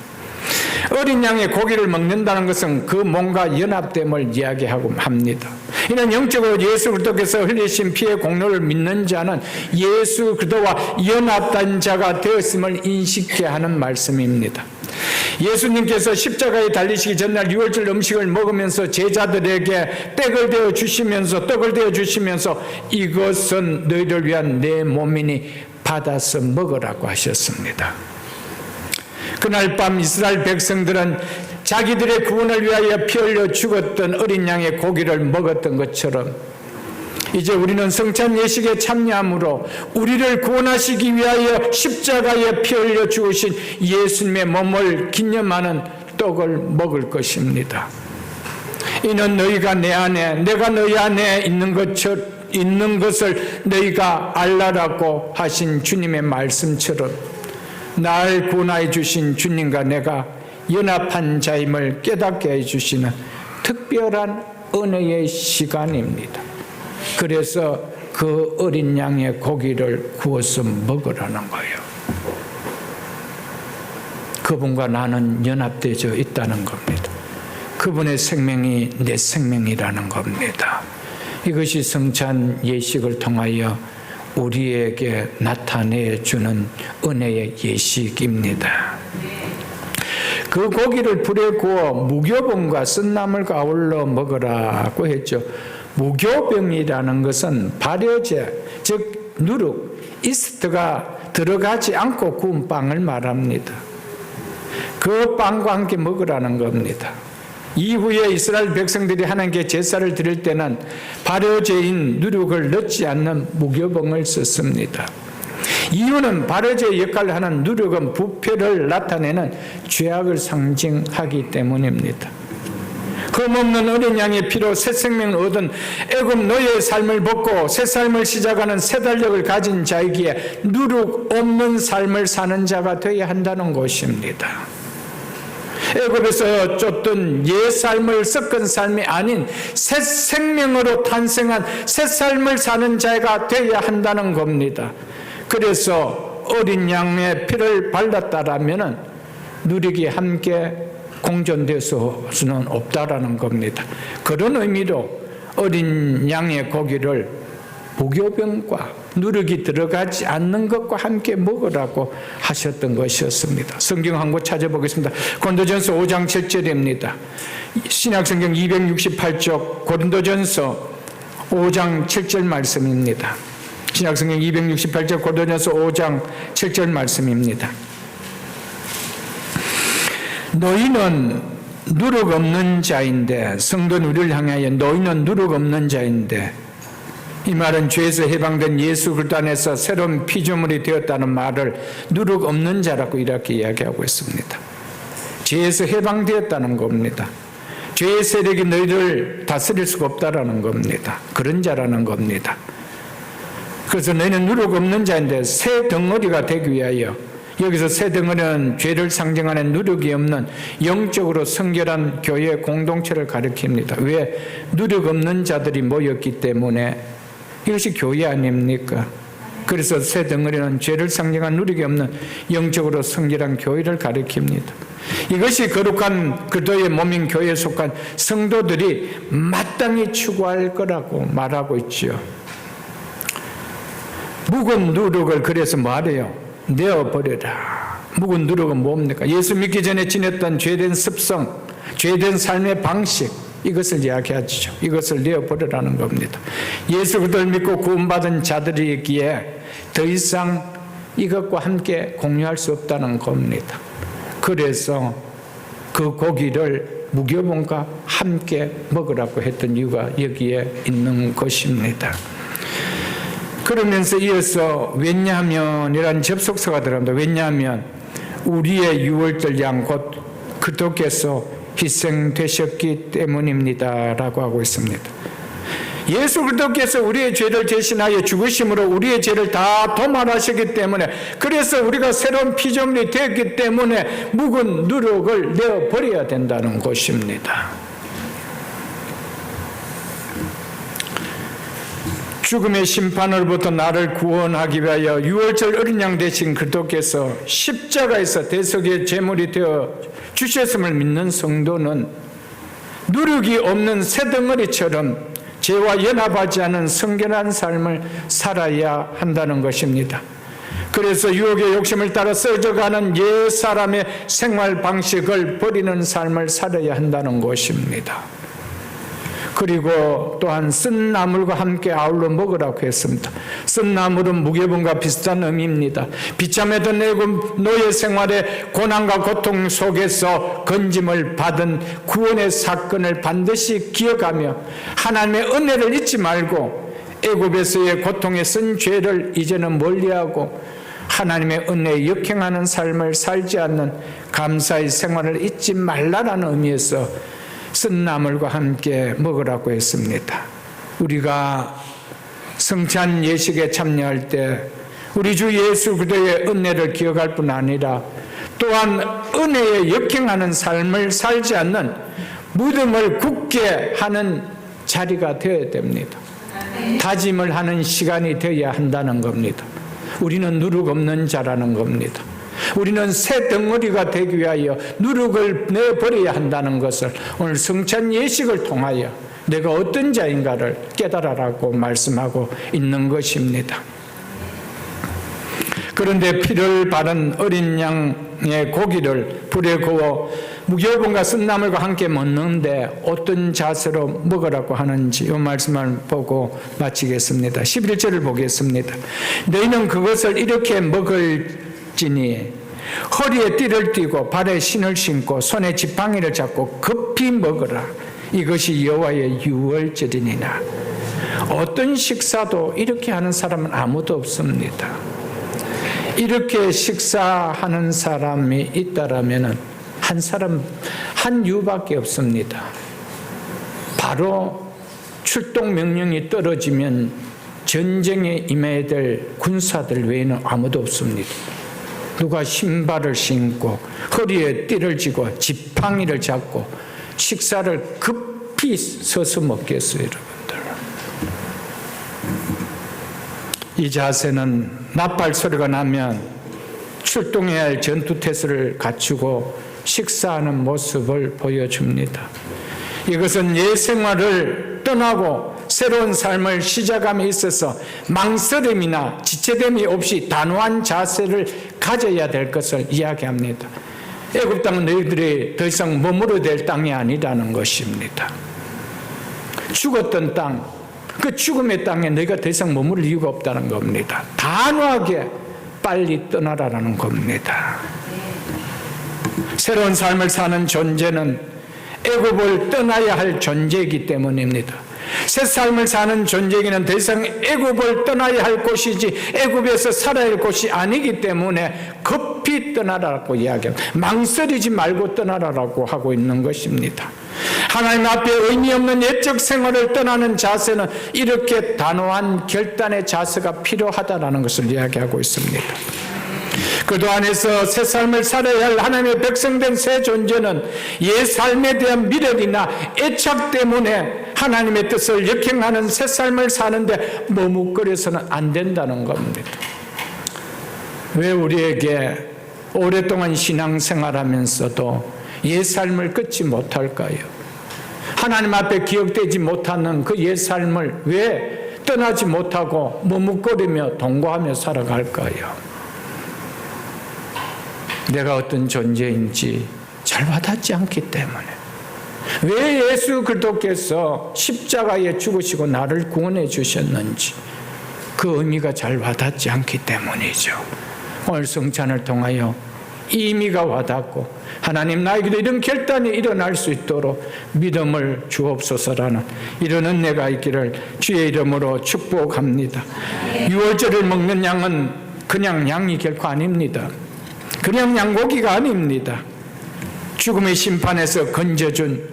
어린 양의 고기를 먹는다는 것은 그 몸과 연합됨을 이야기하고 합니다. 이는 영적으로 예수 그리스도께서 흘리신 피의 공로를 믿는 자는 예수 그리스도와 연합된 자가 되었음을 인식케 하는 말씀입니다. 예수님께서 십자가에 달리시기 전날 유월절 음식을 먹으면서 제자들에게 떡을 대어 주시면서 이것은 너희를 위한 내 몸이니 받아서 먹으라고 하셨습니다. 그날 밤 이스라엘 백성들은 자기들의 구원을 위하여 피 흘려 죽었던 어린 양의 고기를 먹었던 것처럼 이제 우리는 성찬 예식에 참여함으로 우리를 구원하시기 위하여 십자가에 피 흘려 죽으신 예수님의 몸을 기념하는 떡을 먹을 것입니다. 이는 너희가 내 안에 내가 너희 안에 있는 것을 너희가 알라라고 하신 주님의 말씀처럼 날 구원하여 주신 주님과 내가 연합한 자임을 깨닫게 해주시는 특별한 은혜의 시간입니다. 그래서 그 어린 양의 고기를 구워서 먹으라는 거예요. 그분과 나는 연합되어 있다는 겁니다. 그분의 생명이 내 생명이라는 겁니다. 이것이 성찬 예식을 통하여 우리에게 나타내주는 은혜의 예식입니다. 그 고기를 불에 구워 무교병과 쓴 나물과 아울러 먹으라고 했죠. 무교병이라는 것은 발효제, 즉 누룩, 이스트가 들어가지 않고 구운 빵을 말합니다. 그 빵과 함께 먹으라는 겁니다. 이후에 이스라엘 백성들이 하나님께 제사를 드릴 때는 발효제인 누룩을 넣지 않는 무교병을 썼습니다. 이유는 발효제의 역할을 하는 누룩은 부패를 나타내는 죄악을 상징하기 때문입니다. 흠없는 어린 양의 피로 새 생명을 얻은 애굽 노예의 삶을 벗고 새 삶을 시작하는 새 달력을 가진 자이기에 누룩 없는 삶을 사는 자가 되어야 한다는 것입니다. 애굽에서 쫓던 옛 삶을 섞은 삶이 아닌 새 생명으로 탄생한 새 삶을 사는 자가 되어야 한다는 겁니다. 그래서 어린 양의 피를 발랐다라면 누룩이 함께 공존될 수는 없다라는 겁니다. 그런 의미로 어린 양의 고기를 무교병과 누룩이 들어가지 않는 것과 함께 먹으라고 하셨던 것이었습니다. 성경 한 곳 찾아보겠습니다. 고린도전서 5장 7절입니다. 신약성경 268쪽 고린도전서 5장 7절 말씀입니다. 신약성경 268쪽 고린도전서 5장 7절 말씀입니다. 너희는 누룩 없는 자인데, 성도는 우리를 향하여 너희는 누룩 없는 자인데, 이 말은 죄에서 해방된 예수 그리스도 안에서 새로운 피조물이 되었다는 말을 누룩 없는 자라고 이렇게 이야기하고 있습니다. 죄에서 해방되었다는 겁니다. 죄의 세력이 너희를 다스릴 수가 없다라는 겁니다. 그런 자라는 겁니다. 그래서 너희는 누룩 없는 자인데 새 덩어리가 되기 위하여, 여기서 새 덩어리는 죄를 상징하는 누룩이 없는 영적으로 성결한 교회 공동체를 가리킵니다. 왜? 누룩 없는 자들이 모였기 때문에. 이것이 교회 아닙니까? 그래서 새 덩어리는 죄를 상징한 누룩이 없는 영적으로 성결한 교회를 가리킵니다. 이것이 거룩한 그리스도의 몸인 교회에 속한 성도들이 마땅히 추구할 거라고 말하고 있지요. 묵은 누룩을 그래서 말해요. 내어버려라. 묵은 누룩은 뭡니까? 예수 믿기 전에 지냈던 죄된 습성, 죄된 삶의 방식, 이것을 이야기하죠. 이것을 내어버리라는 겁니다. 예수 그리스도를 믿고 구원받은 자들이기에 더 이상 이것과 함께 공유할 수 없다는 겁니다. 그래서 그 고기를 무교병과 함께 먹으라고 했던 이유가 여기에 있는 것입니다. 그러면서 이어서 왜냐하면이라는 접속사가 들어갑니다. 왜냐하면 우리의 유월절 양 곧 그리스도께서 희생되셨기 때문입니다 라고 하고 있습니다. 예수 그리스도께서 우리의 죄를 대신하여 죽으심으로 우리의 죄를 다 도말하셨기 때문에, 그래서 우리가 새로운 피조물이 되었기 때문에 묵은 누룩을 내어버려야 된다는 것입니다. 죽음의 심판으로부터 나를 구원하기 위하여 유월절 어린 양 대신 그리스도께서 십자가에서 대속의 제물이 되어 주셨음을 믿는 성도는 누룩이 없는 새덩어리처럼 죄와 연합하지 않은 성결한 삶을 살아야 한다는 것입니다. 그래서 유혹의 욕심을 따라 써져가는 옛 사람의 생활 방식을 버리는 삶을 살아야 한다는 것입니다. 그리고 또한 쓴 나물과 함께 아울러 먹으라고 했습니다. 쓴 나물은 무교분과 비슷한 의미입니다. 비참했던 애굽 노예 생활의 고난과 고통 속에서 건짐을 받은 구원의 사건을 반드시 기억하며 하나님의 은혜를 잊지 말고 애굽에서의 고통에 쓴 죄를 이제는 멀리하고 하나님의 은혜에 역행하는 삶을 살지 않는 감사의 생활을 잊지 말라라는 의미에서 쓴 나물과 함께 먹으라고 했습니다. 우리가 성찬 예식에 참여할 때 우리 주 예수 그리스도의 은혜를 기억할 뿐 아니라 또한 은혜에 역행하는 삶을 살지 않는 무덤을 굳게 하는 자리가 되어야 됩니다. 다짐을 하는 시간이 되어야 한다는 겁니다. 우리는 누룩 없는 자라는 겁니다. 우리는 새 덩어리가 되기 위하여 누룩을 내버려야 한다는 것을 오늘 성찬 예식을 통하여 내가 어떤 자인가를 깨달아라고 말씀하고 있는 것입니다. 그런데 피를 바른 어린 양의 고기를 불에 구워 무교분과 쓴나물과 함께 먹는데 어떤 자세로 먹으라고 하는지 이 말씀을 보고 마치겠습니다. 11절을 보겠습니다. 너희는 그것을 이렇게 먹을지니 허리에 띠를 띠고 발에 신을 신고 손에 지팡이를 잡고 급히 먹으라. 이것이 여호와의 유월절이니라. 어떤 식사도 이렇게 하는 사람은 아무도 없습니다. 이렇게 식사하는 사람이 있다라면 한 사람, 한 이유밖에 없습니다. 바로 출동 명령이 떨어지면 전쟁에 임해야 될 군사들 외에는 아무도 없습니다. 누가 신발을 신고 허리에 띠를 쥐고 지팡이를 잡고 식사를 급히 서서 먹겠어요, 여러분들. 이 자세는 나팔 소리가 나면 출동해야 할 전투태세를 갖추고 식사하는 모습을 보여줍니다. 이것은 옛 생활을 떠나고 새로운 삶을 시작함에 있어서 망설임이나 지체됨이 없이 단호한 자세를 가져야 될 것을 이야기합니다. 애굽 땅은 너희들이 더 이상 머물어야 될 땅이 아니라는 것입니다. 죽었던 땅, 그 죽음의 땅에 너희가 더 이상 머무를 이유가 없다는 겁니다. 단호하게 빨리 떠나라는 겁니다. 새로운 삶을 사는 존재는 애굽을 떠나야 할 존재이기 때문입니다. 새 삶을 사는 존재에게는 더 이상 애굽을 떠나야 할 곳이지 애굽에서 살아야 할 곳이 아니기 때문에 급히 떠나라고 이야기합니다. 망설이지 말고 떠나라고 하고 있는 것입니다. 하나님 앞에 의미 없는 옛적 생활을 떠나는 자세는 이렇게 단호한 결단의 자세가 필요하다는 것을 이야기하고 있습니다. 그도 안에서 새 삶을 살아야 할 하나님의 백성된 새 존재는 옛 삶에 대한 미련이나 애착 때문에 하나님의 뜻을 역행하는 새 삶을 사는데 머뭇거려서는 안 된다는 겁니다. 왜 우리에게 오랫동안 신앙생활하면서도 옛 삶을 끊지 못할까요? 하나님 앞에 기억되지 못하는 그 옛 삶을 왜 떠나지 못하고 머뭇거리며 동거하며 살아갈까요? 내가 어떤 존재인지 잘 와닿지 않기 때문에. 왜 예수 그리스도께서 십자가에 죽으시고 나를 구원해 주셨는지 그 의미가 잘 와닿지 않기 때문이죠. 오늘 성찬을 통하여 이 의미가 와닿고 하나님 나에게도 이런 결단이 일어날 수 있도록 믿음을 주옵소서라는 이런 은혜가 있기를 주의 이름으로 축복합니다. 유월절을 먹는 양은 그냥 양이 결코 아닙니다. 그냥 양고기가 아닙니다. 죽음의 심판에서 건져준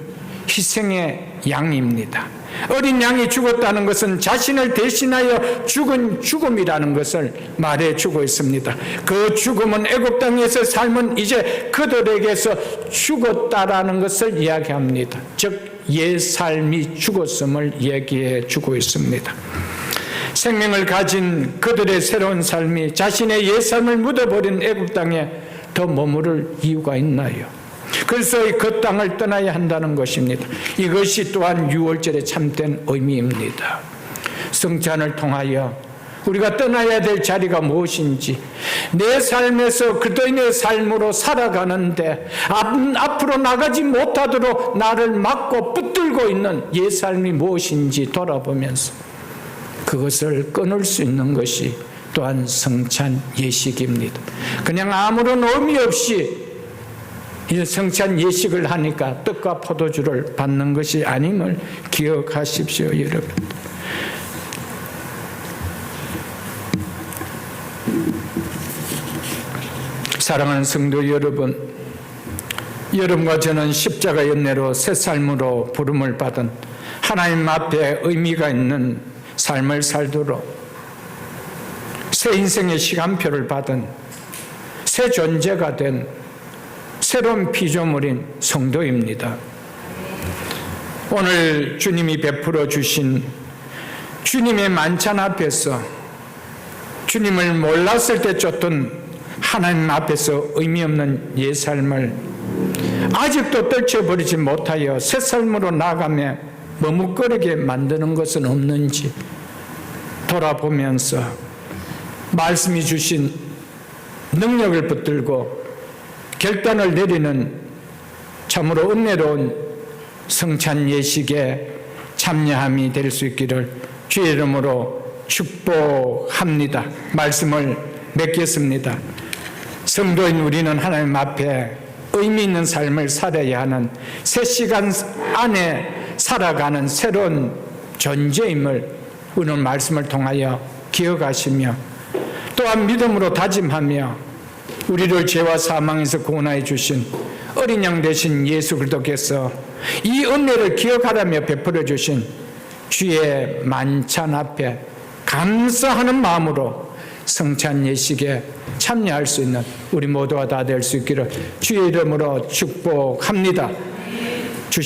희생의 양입니다. 어린 양이 죽었다는 것은 자신을 대신하여 죽은 죽음이라는 것을 말해주고 있습니다. 그 죽음은 애굽 땅에서 삶은 이제 그들에게서 죽었다라는 것을 이야기합니다. 즉 옛 삶이 죽었음을 얘기해 주고 있습니다. 생명을 가진 그들의 새로운 삶이 자신의 옛 삶을 묻어버린 애굽 땅에 더 머무를 이유가 있나요? 그래서 그 땅을 떠나야 한다는 것입니다. 이것이 또한 유월절의 참된 의미입니다. 성찬을 통하여 우리가 떠나야 될 자리가 무엇인지, 내 삶에서 그리스도인의 삶으로 살아가는데 앞으로 나가지 못하도록 나를 막고 붙들고 있는 옛 삶이 무엇인지 돌아보면서 그것을 끊을 수 있는 것이 또한 성찬 예식입니다. 그냥 아무런 의미 없이 이 성찬 예식을 하니까 떡과 포도주를 받는 것이 아님을 기억하십시오, 여러분. 사랑하는 성도 여러분, 여러분과 저는 십자가 연례로 새 삶으로 부름을 받은 하나님 앞에 의미가 있는 삶을 살도록 새 인생의 시간표를 받은 새 존재가 된 새로운 피조물인 성도입니다. 오늘 주님이 베풀어 주신 주님의 만찬 앞에서 주님을 몰랐을 때 쫓던 하나님 앞에서 의미 없는 옛 삶을 아직도 떨쳐버리지 못하여 새 삶으로 나아가며 머뭇거리게 만드는 것은 없는지 돌아보면서 말씀이 주신 능력을 붙들고 결단을 내리는 참으로 은혜로운 성찬 예식에 참여함이 될 수 있기를 주의 이름으로 축복합니다. 말씀을 맺겠습니다. 성도인 우리는 하나님 앞에 의미 있는 삶을 살아야 하는 새 시간 안에 살아가는 새로운 존재임을 오늘 말씀을 통하여 기억하시며 또한 믿음으로 다짐하며 우리를 죄와 사망에서 구원하여 주신 어린 양 되신 예수 그리스도께서 이 은혜를 기억하라며 베풀어 주신 주의 만찬 앞에 감사하는 마음으로 성찬 예식에 참여할 수 있는 우리 모두가 다 될 수 있기를 주의 이름으로 축복합니다.